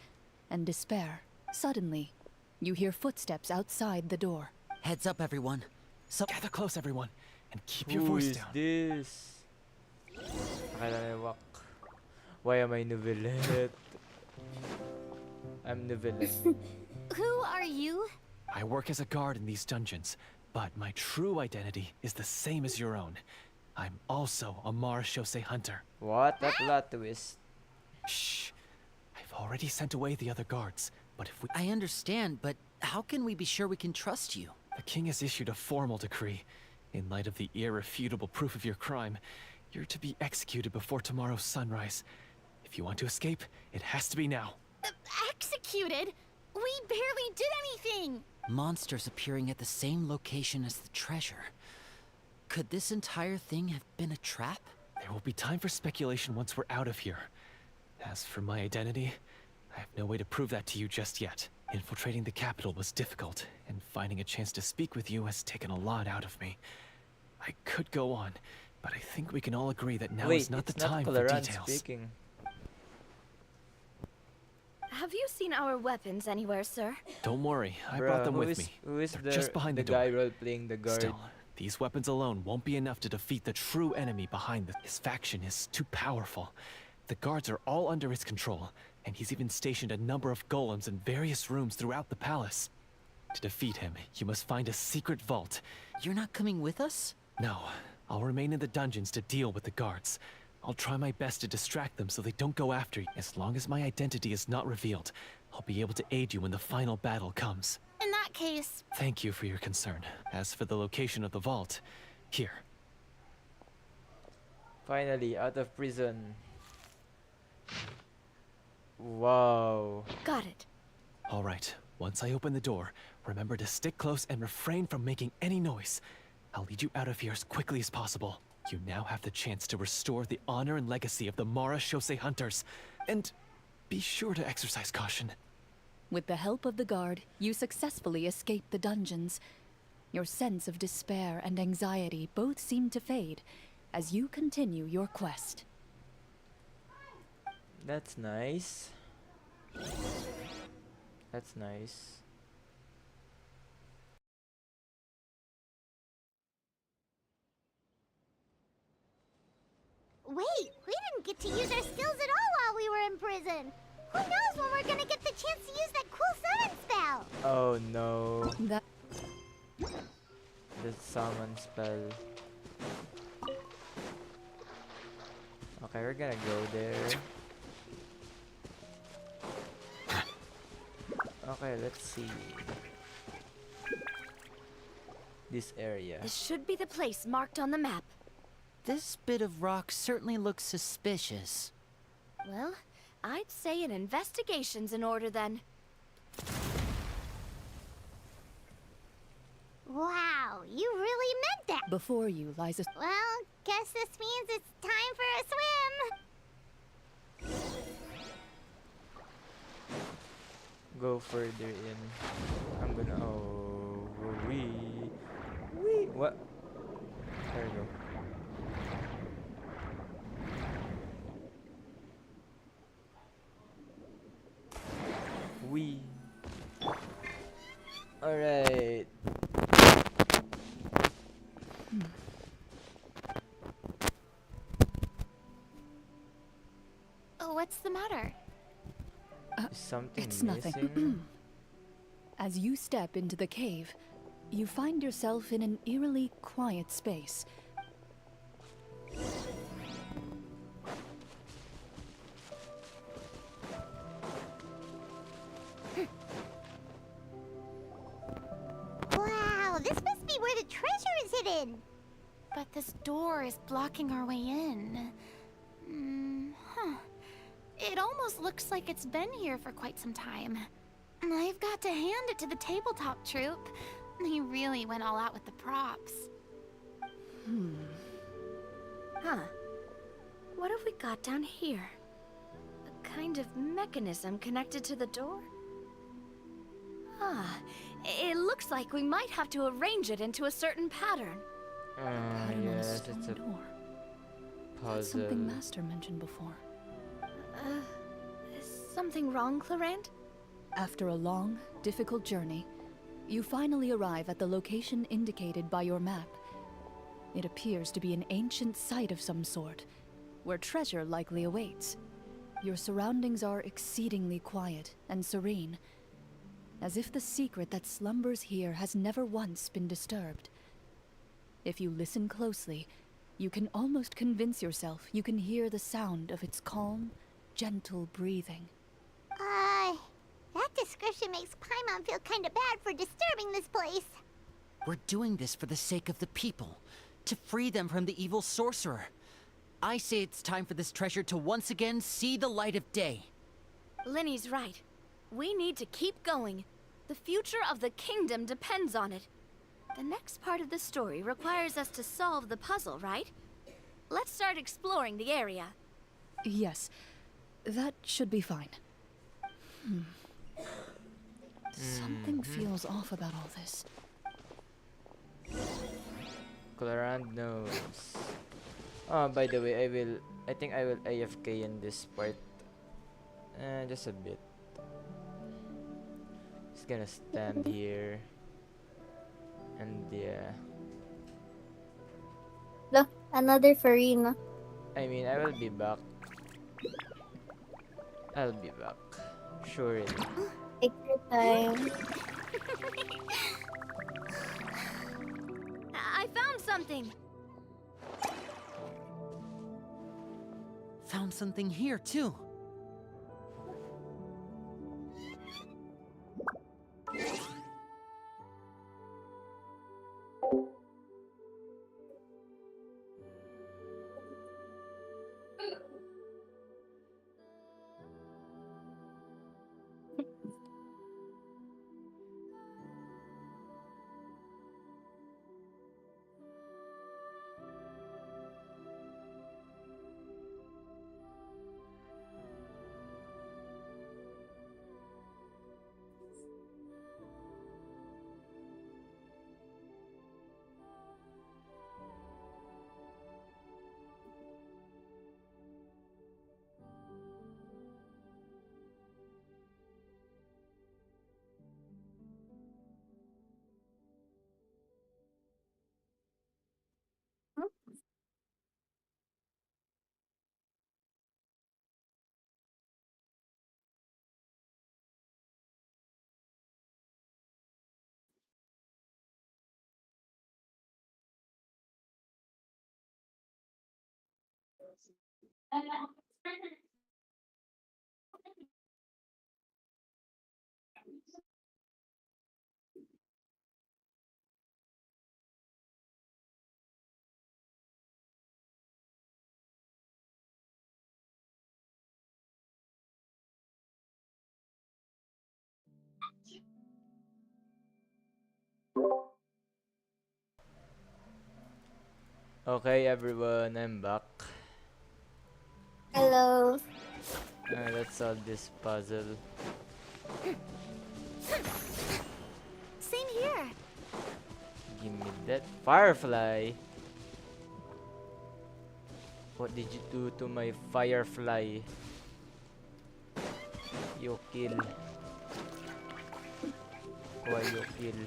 and despair. Suddenly, you hear footsteps outside the door. Heads up, everyone. Gather close, everyone, and keep your Who voice is down. this? Akala na wak. Why am I novelette? I'm novelette. Who are you? I work as a guard in these dungeons, but my true identity is the same as your own. I'm also a Marashose hunter. What? That plot twist. Shh. I've already sent away the other guards, but if we... I understand, but how can we be sure we can trust you? The king has issued a formal decree. In light of the irrefutable proof of your crime, you're to be executed before tomorrow's sunrise. If you want to escape, it has to be now. Executed? We barely did anything! Monsters appearing at the same location as the treasure. Could this entire thing have been a trap? There will be time for speculation once we're out of here. As for my identity, I have no way to prove that to you just yet. Infiltrating the capital was difficult, and finding a chance to speak with you has taken a lot out of me. I could go on, but I think we can all agree that now Wait, is not the it's not time for Claran details. speaking. Have you seen our weapons anywhere, sir? Don't worry, I Bruh, brought them who with is- me. Who is They're just behind the guy door. role playing the guard? Still, these weapons alone won't be enough to defeat the true enemy behind this. His faction is too powerful. The guards are all under his control, and he's even stationed a number of golems in various rooms throughout the palace. To defeat him, you must find a secret vault. You're not coming with us? No, I'll remain in the dungeons to deal with the guards. I'll try my best to distract them so they don't go after you. As long as my identity is not revealed, I'll be able to aid you when the final battle comes. In that case, Thank you for your concern. As for the location of the vault, here. Finally, out of prison. Wow. Got it. All right, once I open the door, remember to stick close and refrain from making any noise. I'll lead you out of here as quickly as possible. You now have the chance to restore the honor and legacy of the Marashose hunters. And be sure to exercise caution. With the help of the guard, you successfully escape the dungeons. Your sense of despair and anxiety both seem to fade as you continue your quest. That's nice. That's nice. Wait, we didn't get to use our skills at all while we were in prison. Who knows when we're gonna get the chance to use that cool summon spell? Oh no. That The summon spell. Okay, we're gonna go there. Okay, let's see. This area. This should be the place marked on the map. This bit of rock certainly looks suspicious. Well, I'd say an investigation's in order then. Wow, you really meant that. before you lies a Well, guess this means it's time for a swim. Go further in. I'm gonna. Oh, wee. What? There we go. Wee. Alright. oh, what's the matter? Is something it's missing? nothing. As you step into the cave, you find yourself in an eerily quiet space. get in? But this door is blocking our way in. Huh. It almost looks like it's been here for quite some time. I've got to hand it to the tabletop troupe. They really went all out with the props. Huh. What have we got down here? A kind of mechanism connected to the door? Ah, it looks like we might have to arrange it into a certain pattern. Ah, Pattern on a yes, stone it's a door. That's something puzzle. Master mentioned before. Is something wrong, Clarant? After a long, difficult journey, you finally arrive at the location indicated by your map. It appears to be an ancient site of some sort, where treasure likely awaits. Your surroundings are exceedingly quiet and serene, as if the secret that slumbers here has never once been disturbed. If you listen closely, you can almost convince yourself you can hear the sound of its calm, gentle breathing. That description makes Paimon feel kinda bad for disturbing this place. We're doing this for the sake of the people, to free them from the evil sorcerer. I say it's time for this treasure to once again see the light of day. Linny's right. We need to keep going. The future of the kingdom depends on it. The next part of the story requires us to solve the puzzle, right? Let's start exploring the area. Yes, that should be fine. Something feels off about all this. Clarant knows. Oh, by the way, I think I will AFK in this part. Just a bit. Just gonna stand here. And yeah. Look, another Farina. I mean, I will be back. I'll be back. Surely. Take your time. I found something. Found something here, too. Okay, everyone, I'm back. Hello. Let's solve this puzzle. Same here. Give me that firefly. What did you do to my firefly? You kill. Why you kill?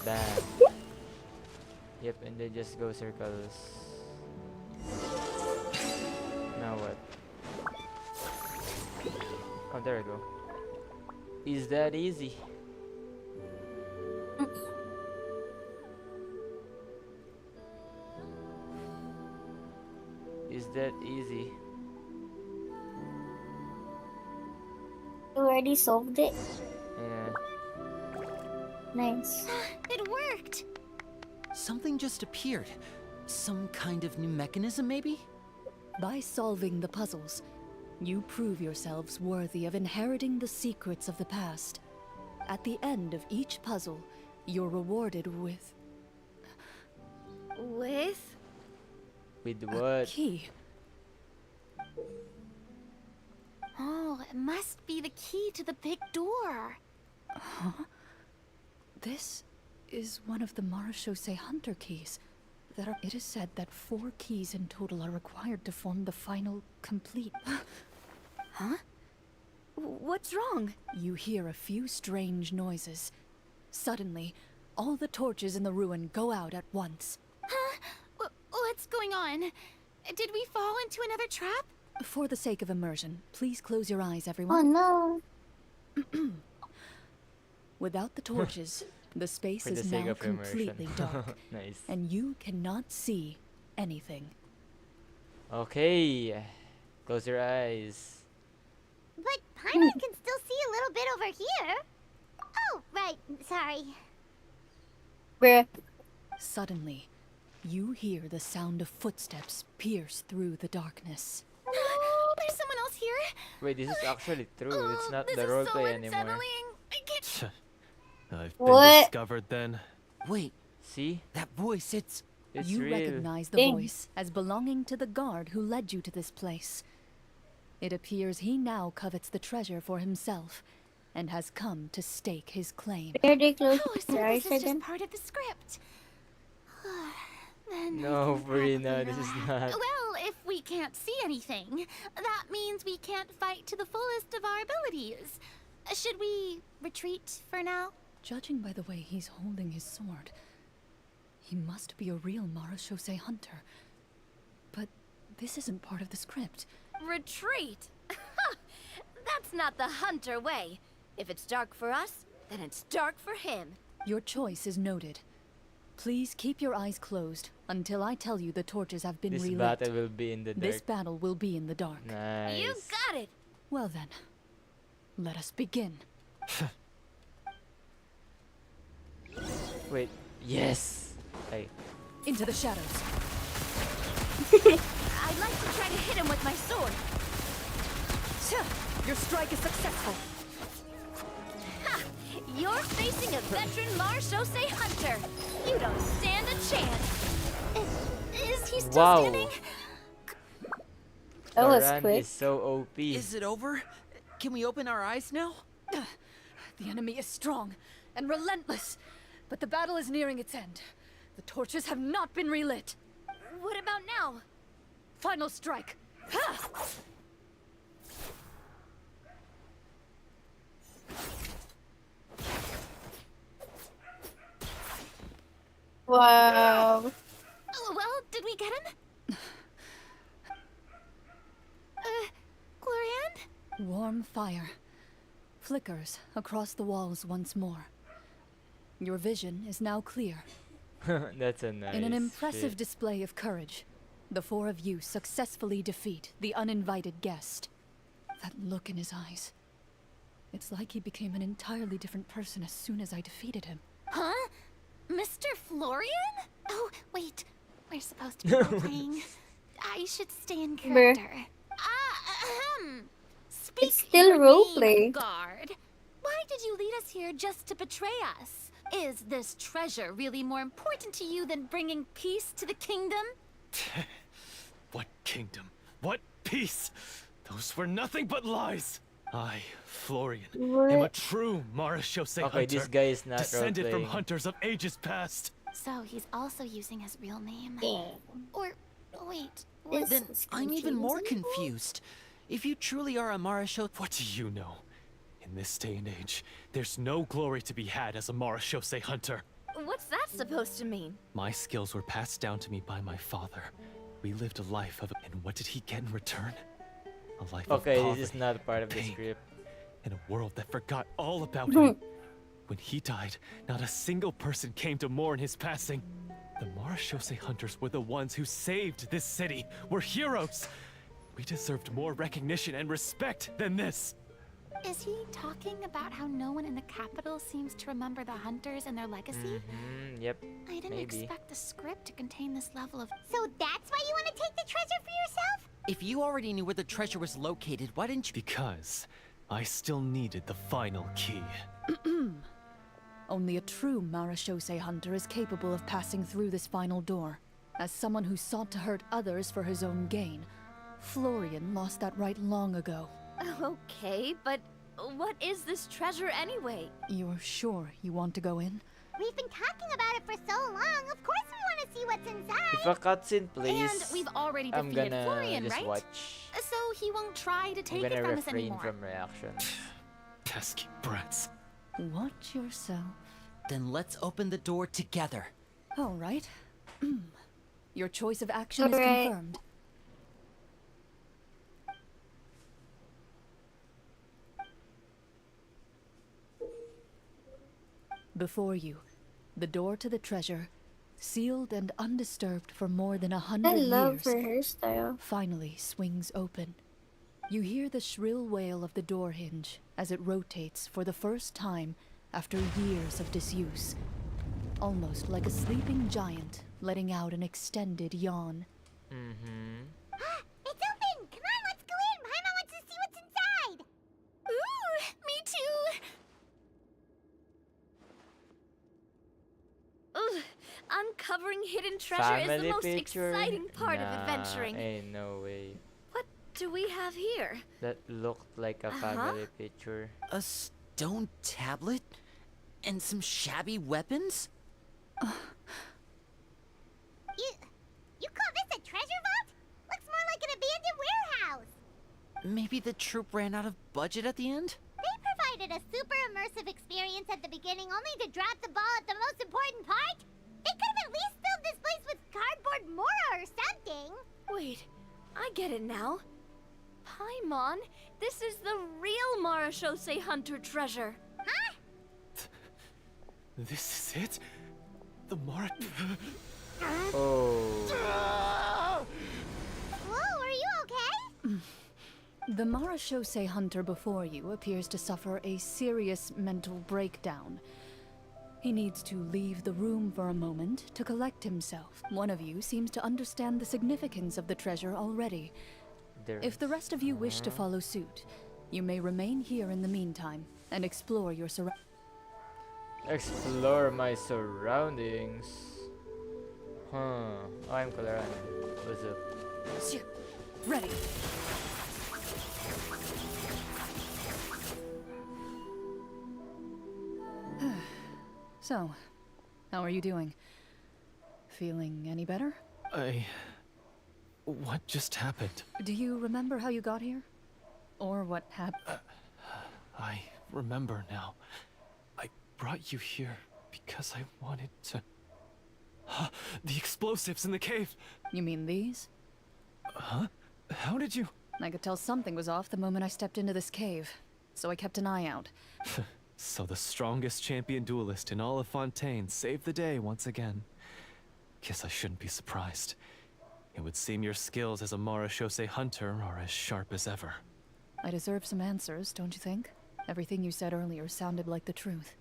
Bam. Yep, and they just go circles. Now what? Oh, there we go. Is that easy? Is that easy? You were already solved it. Yeah. Nice. It worked! Something just appeared. Some kind of new mechanism, maybe? By solving the puzzles, you prove yourselves worthy of inheriting the secrets of the past. At the end of each puzzle, you're rewarded with With? With a what? key. Oh, it must be the key to the big door. This is one of the Marachose Hunter keys. It is said that 4 keys in total are required to form the final, complete. Huh? What's wrong? You hear a few strange noises. Suddenly, all the torches in the ruin go out at once. Huh? What's going on? Did we fall into another trap? For the sake of immersion, please close your eyes, Oh everyone. no. Without the torches, the space For the is sake now of immersion. completely dark, Nice. and you cannot see anything. Okay. Close your eyes. But Paimon can still see a little bit over here. Oh, right. Sorry. Bruh. Suddenly, you hear the sound of footsteps pierce through the darkness. There's someone else here. Wait, this is actually true. It's not this the is roleplay so anymore. unsettling. I can't. I've been What? discovered then. Wait, See? that voice, it's You real. recognize the Dang. voice as belonging to the guard who led you to this place. It appears he now covets the treasure for himself and has come to stake his claim. Where they close Oh, so their eyes this is again? just part of the script. Then No, I think Verena, probably this is not. not. Well, if we can't see anything, that means we can't fight to the fullest of our abilities. Should we retreat for now? Judging by the way he's holding his sword, he must be a real Marachose hunter. But this isn't part of the script. Retreat? That's not the hunter way. If it's dark for us, then it's dark for him. Your choice is noted. Please keep your eyes closed until I tell you the torches have been This relit. battle will be in the dark. This battle will be in the dark. Nice. You got it! Well then, let us begin. Wait. Yes. Hey. Into the shadows. I'd like to try to hit him with my sword. Your strike is successful. Ha! You're facing a veteran Marachose hunter. You don't stand a chance. Is he still Wow. standing? That was Karan quick. is so OP. Is it over? Can we open our eyes now? The enemy is strong and relentless, but the battle is nearing its end. The torches have not been relit. What about now? Final strike. Ha! Wow. Oh, well, did we get him? Glorian? Warm fire flickers across the walls once more. Your vision is now clear. That's a nice In an impressive shit. display of courage, the 4 of you successfully defeat the uninvited guest. That look in his eyes. It's like he became an entirely different person as soon as I defeated him. Huh? Mr. Florian? Oh, wait. We're supposed to be role-playing. I should stay in Bruh. character. Speak It's still your roleplay. name, guard. Why did you lead us here just to betray us? Is this treasure really more important to you than bringing peace to the kingdom? What kingdom? What peace? Those were nothing but lies. I, Florian, am a What? true Marachose Okay, hunter, this guy is not descended from role-playing. hunters of ages past. So he's also using his real name. Dang. Or, wait, This Then is I'm even more confusing. confused. If you truly are a Marachose, What do you know? In this day and age, there's no glory to be had as a Marachose hunter. What's that supposed to mean? My skills were passed down to me by my father. We lived a life of... And what did he get in return? A life of Okay, poverty, this is not part of the pain, script. in a world that forgot all about him. When he died, not a single person came to mourn his passing. The Marachose hunters were the ones who saved this city. We're heroes. We deserved more recognition and respect than this. Is he talking about how no one in the capital seems to remember the hunters and their legacy? Yep. I didn't maybe. expect the script to contain this level of... So that's why you want to take the treasure for yourself? If you already knew where the treasure was located, why didn't you? Because I still needed the final key. Only a true Marashose hunter is capable of passing through this final door. As someone who sought to hurt others for his own gain, Florian lost that right long ago. Okay, but what is this treasure anyway? You're sure you want to go in? We've been talking about it for so long. Of course we want to see what's inside. If a cutscene plays, And we've already I'm defeated gonna Florian, just right? watch. So he won't try to I'm take it gonna from us refrain anymore. from reaction. Pesky brats. Watch yourself. Then let's open the door together. All right. Your choice of action is Alright. confirmed. Before you, the door to the treasure, sealed and undisturbed for more than 100 I love years, her hairstyle. finally swings open. You hear the shrill wail of the door hinge as it rotates for the first time after years of disuse, almost like a sleeping giant letting out an extended yawn. It's open! Come on, let's go in! Paimon wants to see what's inside! Ooh, me too! Ugh, uncovering hidden treasure is the Family most picture? exciting part Nah, of adventuring. Ain't no way. What do we have here? That looked like a family picture. A stone tablet? And some shabby weapons? You call this a treasure vault? Looks more like an abandoned warehouse. Maybe the troop ran out of budget at the end? They provided a super immersive experience at the beginning only to drop the ball at the most important part. They could have at least filled this place with cardboard Mora or something. Wait, I get it now. Paimon, this is the real Marashose hunter treasure. Huh? This is it? The Mara... Oh. Whoa, are you okay? The Marashose hunter before you appears to suffer a serious mental breakdown. He needs to leave the room for a moment to collect himself. One of you seems to understand the significance of the treasure already. If the rest of you wish to follow suit, you may remain here in the meantime and explore your surroundings. Explore my surroundings. Huh. Oh, I'm Coloran. What's up? Ready. So, how are you doing? Feeling any better? What just happened? Do you remember how you got here? Or what happened? I remember now. I brought you here because I wanted to... The explosives in the cave! You mean these? Huh? How did you... I could tell something was off the moment I stepped into this cave, so I kept an eye out. So the strongest champion duelist in all of Fontaine saved the day once again. Guess I shouldn't be surprised. It would seem your skills as a Marashose hunter are as sharp as ever. I deserve some answers, don't you think? Everything you said earlier sounded like the truth.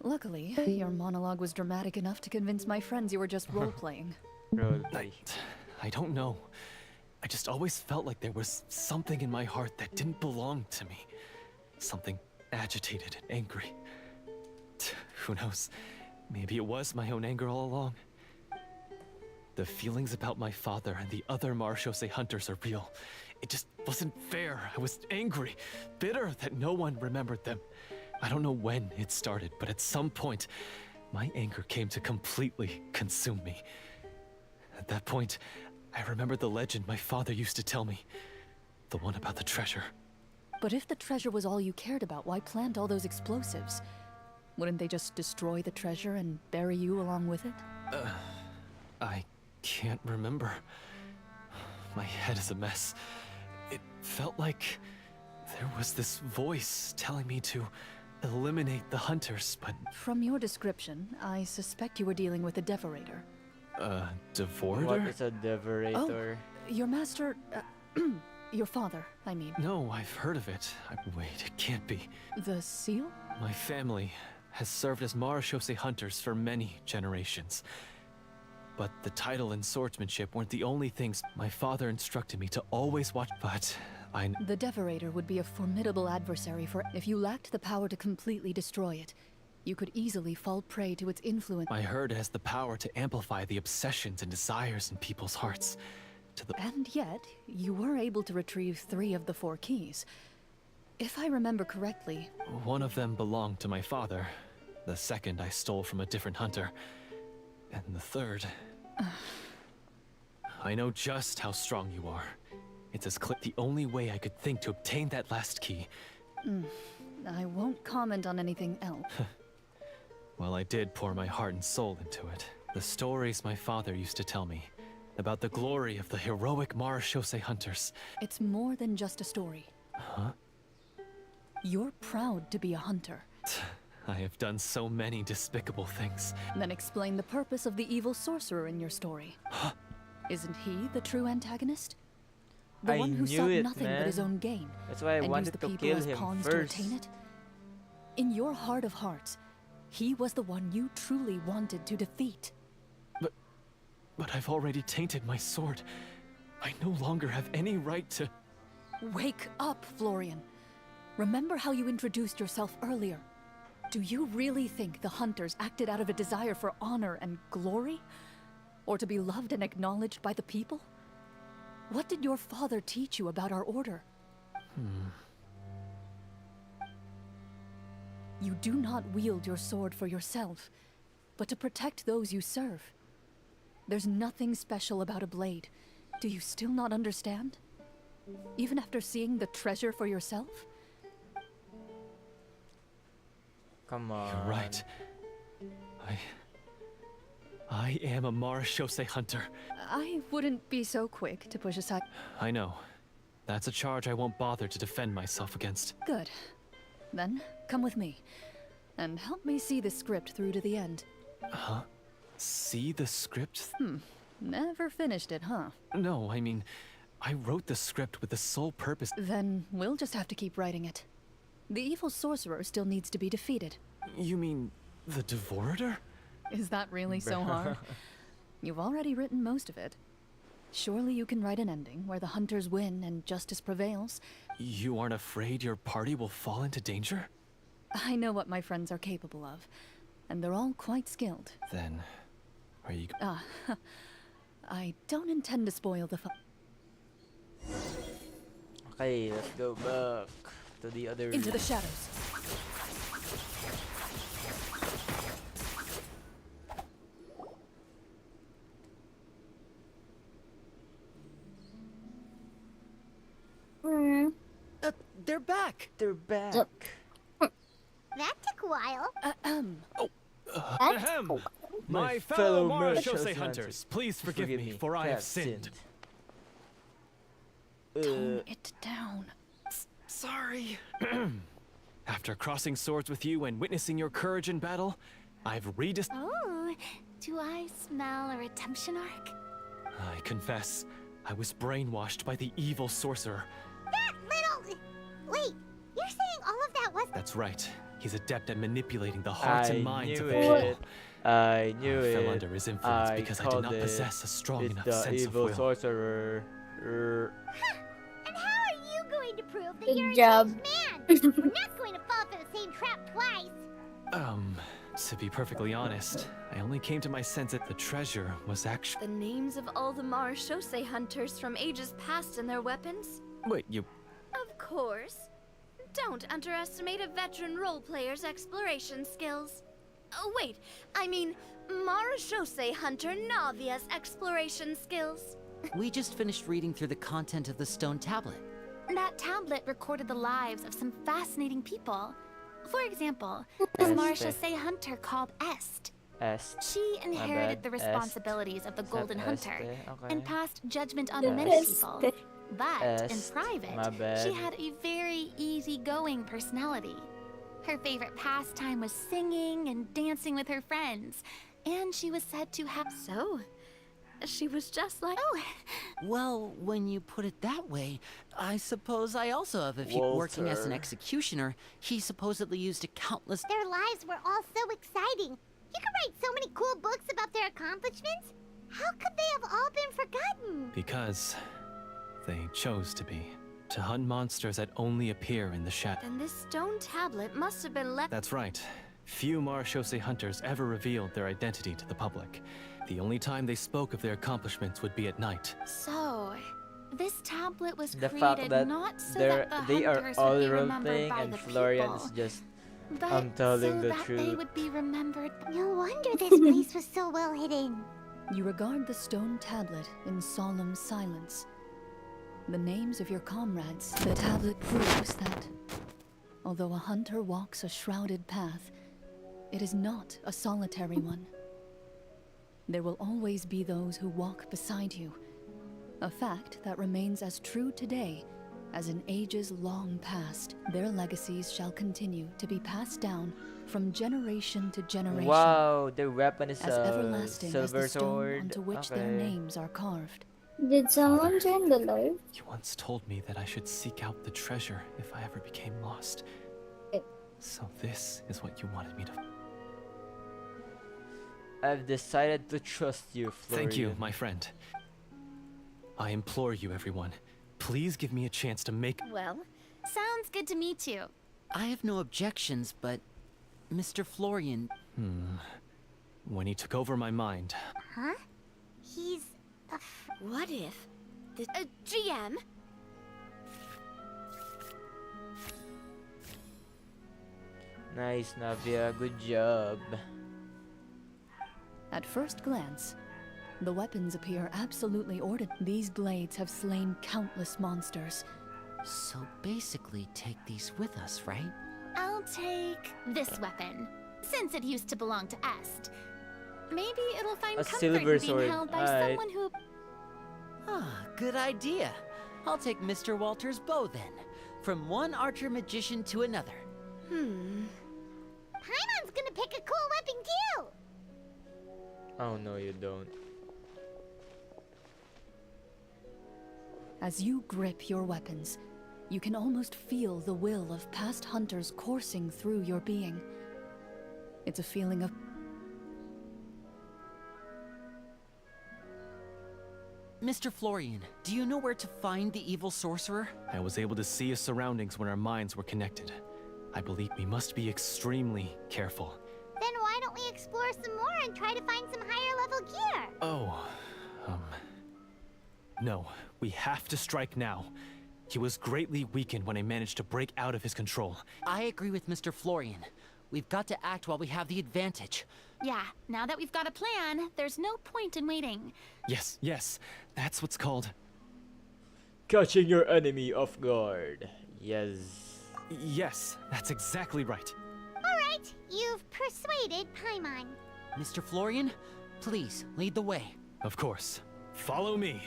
Luckily, your monologue was dramatic enough to convince my friends you were just role-playing. Roleplay. I don't know. I just always felt like there was something in my heart that didn't belong to me. Something agitated and angry. Who knows? Maybe it was my own anger all along. The feelings about my father and the other Marashose hunters are real. It just wasn't fair. I was angry, bitter that no one remembered them. I don't know when it started, but at some point, my anger came to completely consume me. At that point, I remembered the legend my father used to tell me. The one about the treasure. But if the treasure was all you cared about, why plant all those explosives? Wouldn't they just destroy the treasure and bury you along with it? I can't remember. My head is a mess. It felt like there was this voice telling me to eliminate the hunters, but... From your description, I suspect you were dealing with a Devorator. Devorator? What is a Devorator? Your master... Your father, I mean. No, I've heard of it. Wait, it can't be. The seal? My family has served as Marashose hunters for many generations. But the title and swordsmanship weren't the only things my father instructed me to always watch. But The Devorator would be a formidable adversary for if you lacked the power to completely destroy it. You could easily fall prey to its influence. I heard it has the power to amplify the obsessions and desires in people's hearts. And yet, you were able to retrieve 3 of the 4 keys. If I remember correctly... One of them belonged to my father. The second I stole from a different hunter. And the third... I know just how strong you are. It's as clear. The only way I could think to obtain that last key. I won't comment on anything else. Well, I did pour my heart and soul into it. The stories my father used to tell me about the glory of the heroic Marashose hunters. It's more than just a story. Huh? You're proud to be a hunter. I have done so many despicable things. Then explain the purpose of the evil sorcerer in your story. Isn't he the true antagonist? The I one who knew sought it, nothing man. but his own gain. That's why I and wanted used the to people kill as him pawns first. to attain it? In your heart of hearts, he was the one you truly wanted to defeat. But I've already tainted my sword. I no longer have any right to... Wake up, Florian. Remember how you introduced yourself earlier. Do you really think the hunters acted out of a desire for honor and glory? Or to be loved and acknowledged by the people? What did your father teach you about our order? You do not wield your sword for yourself, but to protect those you serve. There's nothing special about a blade. Do you still not understand? Even after seeing the treasure for yourself? Come on. You're right. I am a Marashose hunter. I wouldn't be so quick to push aside. I know. That's a charge I won't bother to defend myself against. Good. Then, come with me. And help me see the script through to the end. Huh? See the script? Never finished it, huh? No, I mean, I wrote the script with the sole purpose... Then we'll just have to keep writing it. The evil sorcerer still needs to be defeated. You mean the Devorator? Is that really so hard? You've already written most of it. Surely you can write an ending where the hunters win and justice prevails. You aren't afraid your party will fall into danger? I know what my friends are capable of, and they're all quite skilled. Then, are you... I don't intend to spoil the fun. Okay, let's go back to the other Into the shadows. They're back! They're back. That took a while. Ahem! My fellow Marashose hunters, please forgive me, for I have sinned. Tone it down. Sorry. After crossing swords with you and witnessing your courage in battle, I've Oh, do I smell a redemption arc? I confess, I was brainwashed by the evil sorcerer. That little... Wait, you're saying all of that was... That's right. He's adept at manipulating the hearts and minds of the it. people. I knew I it. fell under his influence I because I did called not it. possess a strong It's enough the sense of evil will. sorcerer. And how are you going to prove that Good you're job. a nice man? We're not going to fall for the same trap twice. To be perfectly honest, I only came to my sense that the treasure was actually... The names of all the Marashose hunters from ages past and their weapons? Wait, you... Of course. Don't underestimate a veteran role player's exploration skills. Oh, wait, I mean Marashose hunter Navia's exploration skills. We just finished reading through the content of the stone tablet. That tablet recorded the lives of some fascinating people. For example, this Este. Marashose hunter called Est. Est. She inherited bad. the responsibilities of the It's not Golden Hunter Este, okay. and passed judgment on Est. many people. But in Est, my private, bad. she had a very easygoing personality. Her favorite pastime was singing and dancing with her friends, and she was said to have... So, She was just like... Oh, Well, when you put it that way, I suppose I also have a few. Working as an Walter. executioner, he supposedly used a countless. Their lives were all so exciting. You could write so many cool books about their accomplishments. How could they have all been forgotten? Because they chose to be. To hunt monsters that only appear in the shadow. Then this stone tablet must have been left... That's right. Few Marachose hunters ever revealed their identity to the public. The only time they spoke of their accomplishments would be at night. so this tablet was The created fact that not so that the they are hunters all would be role remembered playing by and the Florian people, is just but telling so the that they truth. would be remembered. No wonder this place was so well hidden. You regard the stone tablet in solemn silence. The names of your comrades. The tablet proves that, although a hunter walks a shrouded path, it is not a solitary one. There will always be those who walk beside you, a fact that remains as true today as in ages long past. Their legacies shall continue to be passed down from generation to generation, Wow, their weapon is as a everlasting as silver the stone sword. onto which their Okay. names are carved. Did someone join the live? You once told me that I should seek out the treasure if I ever became lost. Eh. So this is what you wanted me to... I've decided to trust you, Florian. Thank you, my friend. I implore you, everyone. Please give me a chance to make... Well, sounds good to me too. I have no objections, but Mr. Florian, When he took over my mind, Huh? He's a What if the GM? Nice, Navia. Good job. At first glance, the weapons appear absolutely ordinary. These blades have slain countless monsters. so basically take these with us, right? I'll take this weapon, since it used to belong to Est. Maybe it'll find A comfort silver in being sword. held by Alright. someone who... Ah, good idea. I'll take Mr. Walter's bow then. From one archer magician to another. Paimon's gonna pick a cool weapon too! Oh no, you don't. As you grip your weapons, you can almost feel the will of past hunters coursing through your being. It's a feeling of... Mr. Florian, do you know where to find the evil sorcerer? I was able to see his surroundings when our minds were connected. I believe we must be extremely careful. Then why don't we explore some more and try to find some higher level gear? Oh, no, we have to strike now. He was greatly weakened when I managed to break out of his control. I agree with Mr. Florian. We've got to act while we have the advantage. Yeah, now that we've got a plan, there's no point in waiting. Yes, that's what's called... Catching your enemy off guard. Yes. Yes, that's exactly right. Alright, you've persuaded Paimon. Mr. Florian, please lead the way. Of course. Follow me.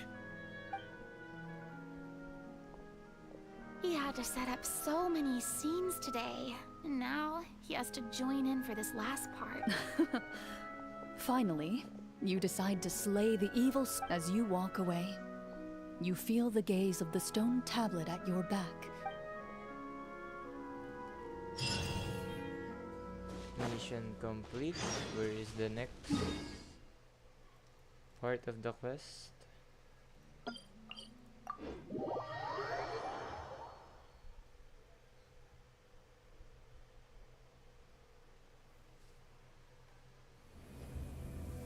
He had to set up so many scenes today, and now he has to join in for this last part. Finally, you decide to slay the evil as you walk away. You feel the gaze of the stone tablet at your back. Mission complete. Where is the next part of the quest?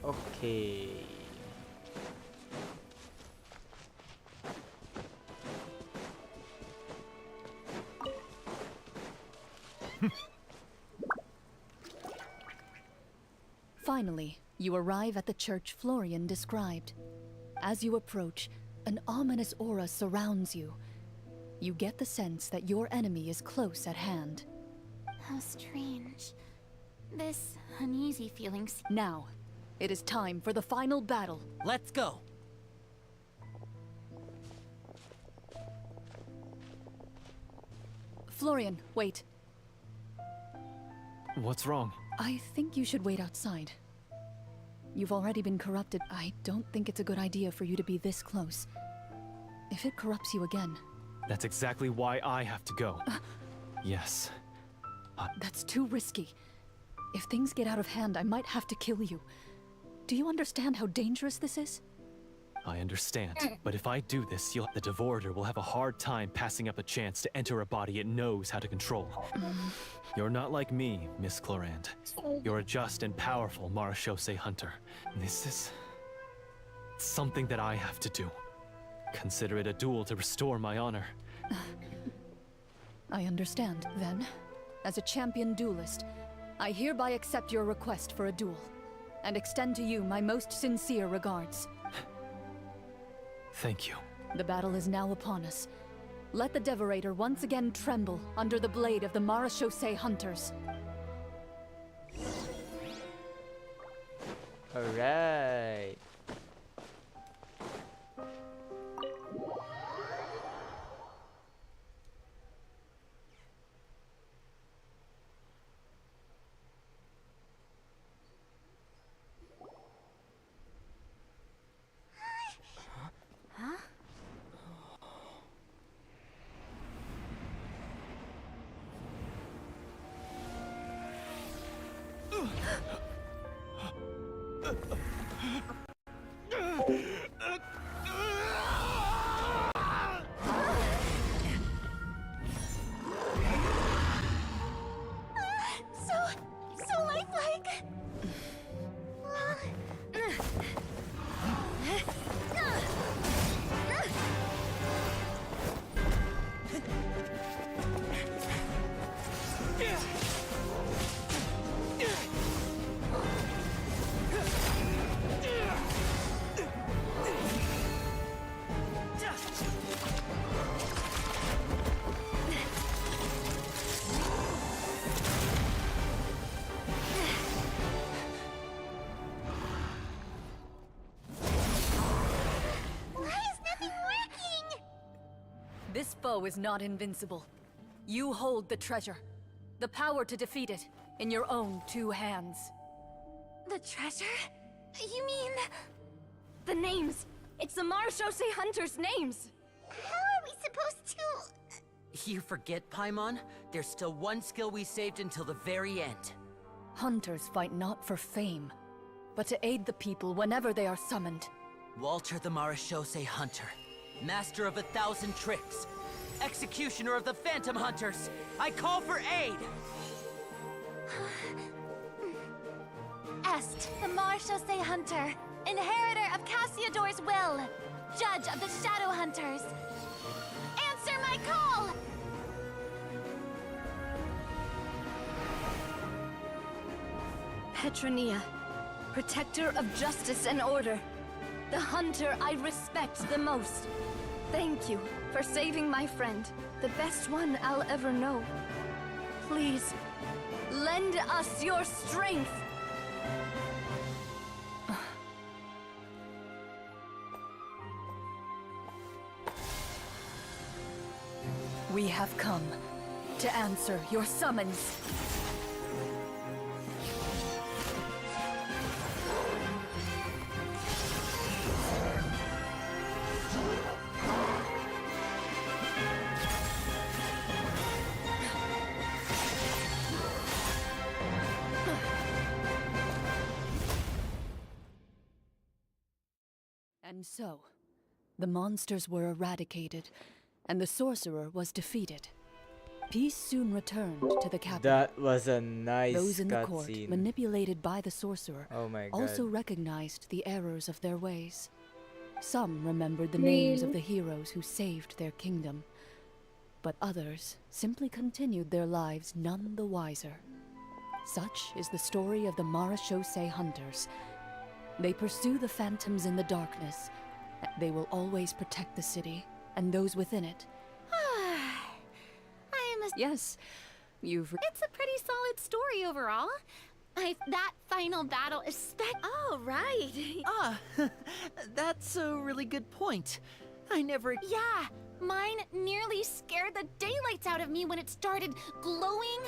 Okay. Finally, you arrive at the church Florian described. As you approach, an ominous aura surrounds you. You get the sense that your enemy is close at hand. How strange. This uneasy feeling. Now, it is time for the final battle. Let's go! Florian, wait. What's wrong? I think you should wait outside. You've already been corrupted. I don't think it's a good idea for you to be this close. If it corrupts you again... That's exactly why I have to go. Yes. That's too risky. If things get out of hand, I might have to kill you. Do you understand how dangerous this is? I understand, but if I do this, the Devorator will have a hard time passing up a chance to enter a body it knows how to control. You're not like me, Miss Clorand. You're a just and powerful Marechaussee hunter. This is... something that I have to do. Consider it a duel to restore my honor. I understand, then. As a champion duelist, I hereby accept your request for a duel, and extend to you my most sincere regards. Thank you. The battle is now upon us. Let the Devorator once again tremble under the blade of the Marechaussee hunters. Alright. So lifelike! This foe is not invincible. You hold the treasure. The power to defeat it in your own 2 hands. The treasure? You mean... The names! It's the Marechaussee hunters' names! How are we supposed to... You forget, Paimon? There's still one skill we saved until the very end. Hunters fight not for fame, but to aid the people whenever they are summoned. Walter the Marechaussee Hunter, master of 1,000 tricks, executioner of the Phantom Hunters, I call for aid! Est, the Marechaussee hunter, inheritor of Cassiodor's will, judge of the Shadow Hunters. Answer my call! Petronia, protector of justice and order. The hunter I respect the most. Thank you for saving my friend, the best one I'll ever know. Please, lend us your strength! We have come to answer your summons. And so, the monsters were eradicated, and the sorcerer was defeated. Peace soon returned to the capital. That was a nice Those in the court, cutscene. manipulated by the sorcerer, Oh my god. also recognized the errors of their ways. Some remembered the names of the heroes who saved their kingdom, but others simply continued their lives none the wiser. Such is the story of the Marechaussee hunters. They pursue the phantoms in the darkness. They will always protect the city and those within it. Yes, you've... It's a pretty solid story overall. That final battle is Oh, right. Ah, that's a really good point. I never... Yeah, mine nearly scared the daylights out of me when it started glowing.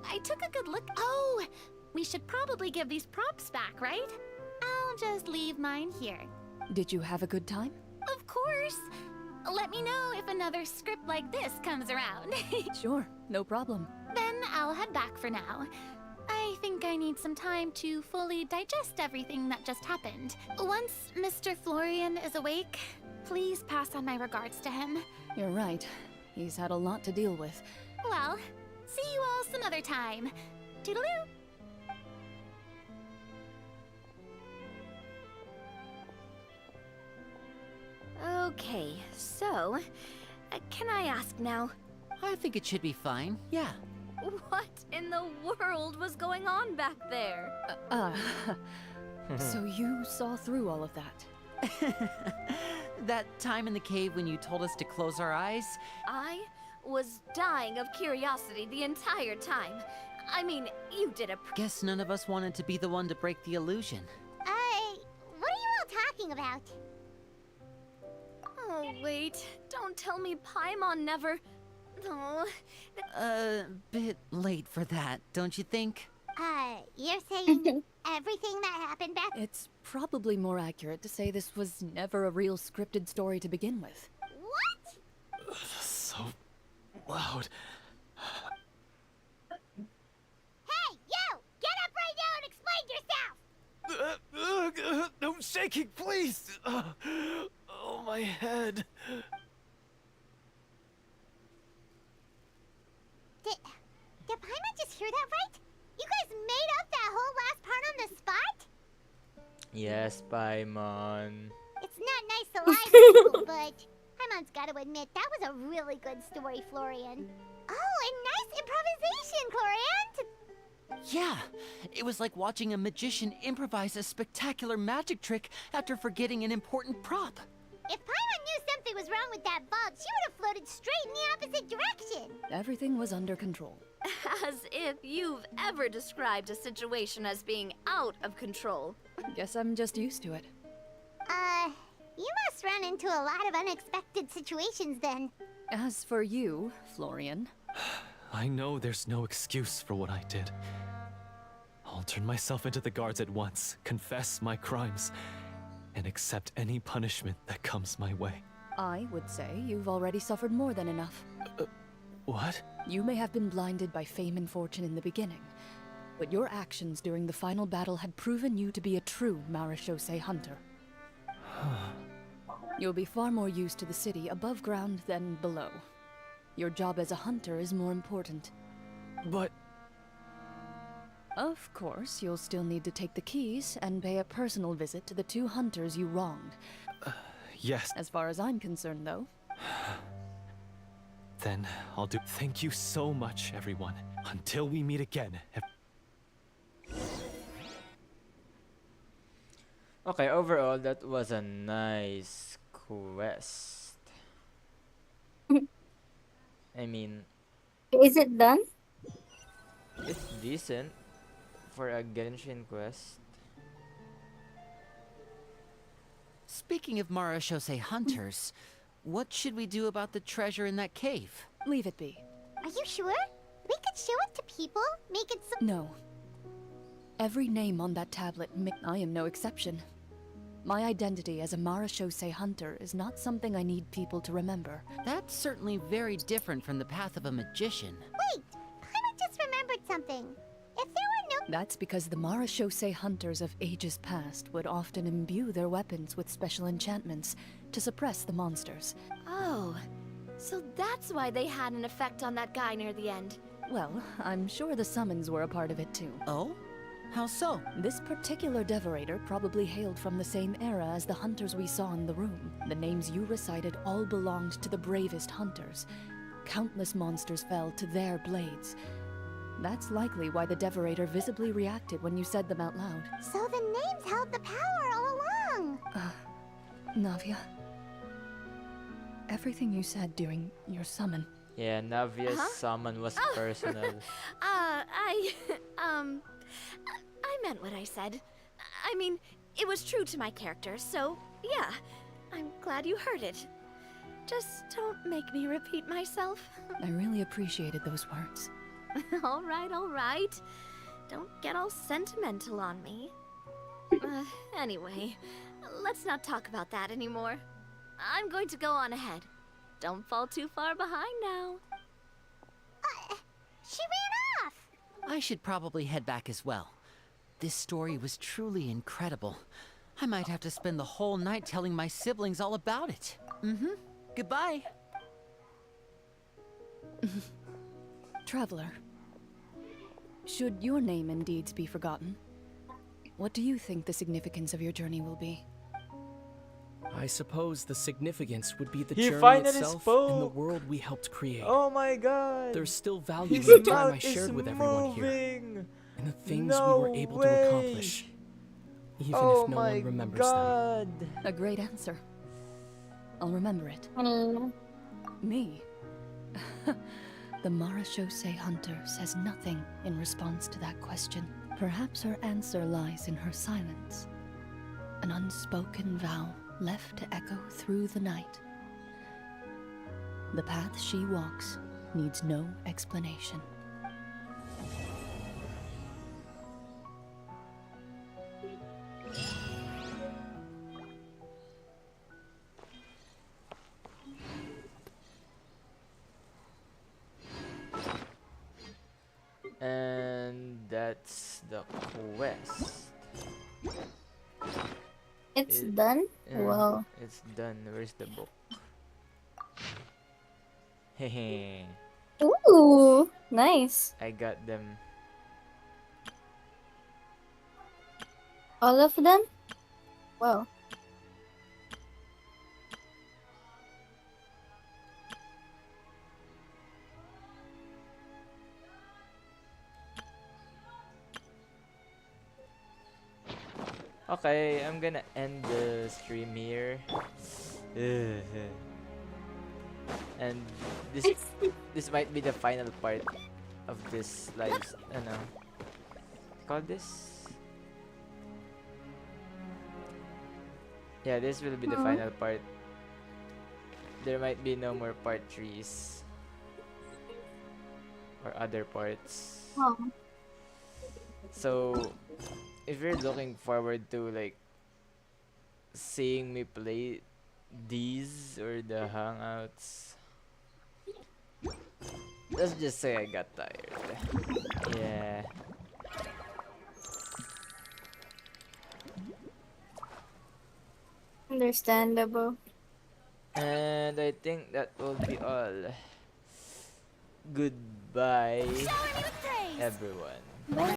I took a good look. Oh, We should probably give these props back, right? I'll just leave mine here. Did you have a good time? Of course! Let me know if another script like this comes around. Sure, no problem. Then I'll head back for now. I think I need some time to fully digest everything that just happened. Once Mr. Florian is awake, please pass on my regards to him. You're right. He's had a lot to deal with. Well, see you all some other time. Toodaloo! Okay, so, can I ask now, I think it should be fine, yeah. what in the world was going on back there? So you saw through all of that? That time in the cave when you told us to close our eyes? I was dying of curiosity the entire time. I mean, you did a Guess none of us wanted to be the one to break the illusion. What are you all talking about? Oh, wait. Don't tell me Paimon never... Oh, Bit late for that, don't you think? You're saying everything that happened back... It's probably more accurate to say this was never a real scripted story to begin with. What? So loud. Hey, you! Get up right now and explain yourself! No shaking, please! Oh, my head. Did Paimon just hear that right? You guys made up that whole last part on the spot? Yes, Paimon. It's not nice to lie to people, but Paimon's got to admit, that was a really good story, Florian. Oh, and nice improvisation, Florian! Yeah, it was like watching a magician improvise a spectacular magic trick after forgetting an important prop. If Paimon knew something was wrong with that bulb, she would have floated straight in the opposite direction. Everything was under control. as if you've ever described a situation as being out of control. Guess I'm just used to it. You must run into a lot of unexpected situations then. As for you, Florian... I know there's no excuse for what I did. I'll turn myself into the guards at once, confess my crimes, and accept any punishment that comes my way. I would say you've already suffered more than enough. What? You may have been blinded by fame and fortune in the beginning, but your actions during the final battle had proven you to be a true Marechaussee hunter. You'll be far more used to the city above ground than below. Your job as a hunter is more important. But... Of course, you'll still need to take the keys and pay a personal visit to the 2 hunters you wronged. Yes. As far as I'm concerned, though. Then I'll do... Thank you so much, everyone. Until we meet again. Okay, overall, that was a nice quest. I mean, Is it done? it's decent for a Genshin quest. Speaking of Marechaussee hunters, what should we do about the treasure in that cave? Leave it be. Are you sure? We could show it to people, make it so... No. Every name on that tablet I am no exception. My identity as a Marechaussee hunter is not something I need people to remember. That's certainly very different from the path of a magician. Wait! Paimon just remembered something. If there were no... That's because the Marechaussee hunters of ages past would often imbue their weapons with special enchantments to suppress the monsters. Oh, so that's why they had an effect on that guy near the end. Well, I'm sure the summons were a part of it too. Oh? How so? This particular devorator probably hailed from the same era as the hunters we saw in the room. The names you recited all belonged to the bravest hunters. Countless monsters fell to their blades. That's likely why the devorator visibly reacted when you said them out loud. So the names held the power all along! Navia, everything you said during your summon. Yeah, Navia's summon was personal. I meant what I said. I mean, it was true to my character, so yeah, I'm glad you heard it. Just don't make me repeat myself. I really appreciated those words. All right, all right. Don't get all sentimental on me. Anyway, let's not talk about that anymore. I'm going to go on ahead. Don't fall too far behind now. She ran off! I should probably head back as well. This story was truly incredible. I might have to spend the whole night telling my siblings all about it. Goodbye. Traveler, should your name and deeds be forgotten, what do you think the significance of your journey will be? I suppose the significance would be the He journey finally itself and the spoke. world we helped create. Oh my god! There's still value His in the time I mouth is shared with everyone here, moving. and the things No we were able way. to accomplish, even Oh if no my one remembers god! A great answer. I'll remember it. Mm. Me? The Marachose hunter says nothing in response to that question. Perhaps her answer lies in her silence. An unspoken vow left to echo through the night. The path she walks needs no explanation. And that's the quest. It's It- done? Yeah, Wow. it's done. Where's the book? Hehe. Ooh, nice. I got them. All of them? Wow. Okay, I'm gonna end the stream here. And this might be the final part of this live. Call this? Yeah, this will be the final part. There might be no more part 3s or other parts. Oh. So, if you're looking forward to like seeing me play these or the hangouts, let's just say I got tired. Yeah. Understandable. And I think that will be all. Goodbye, Shower me with praise! everyone. Bye.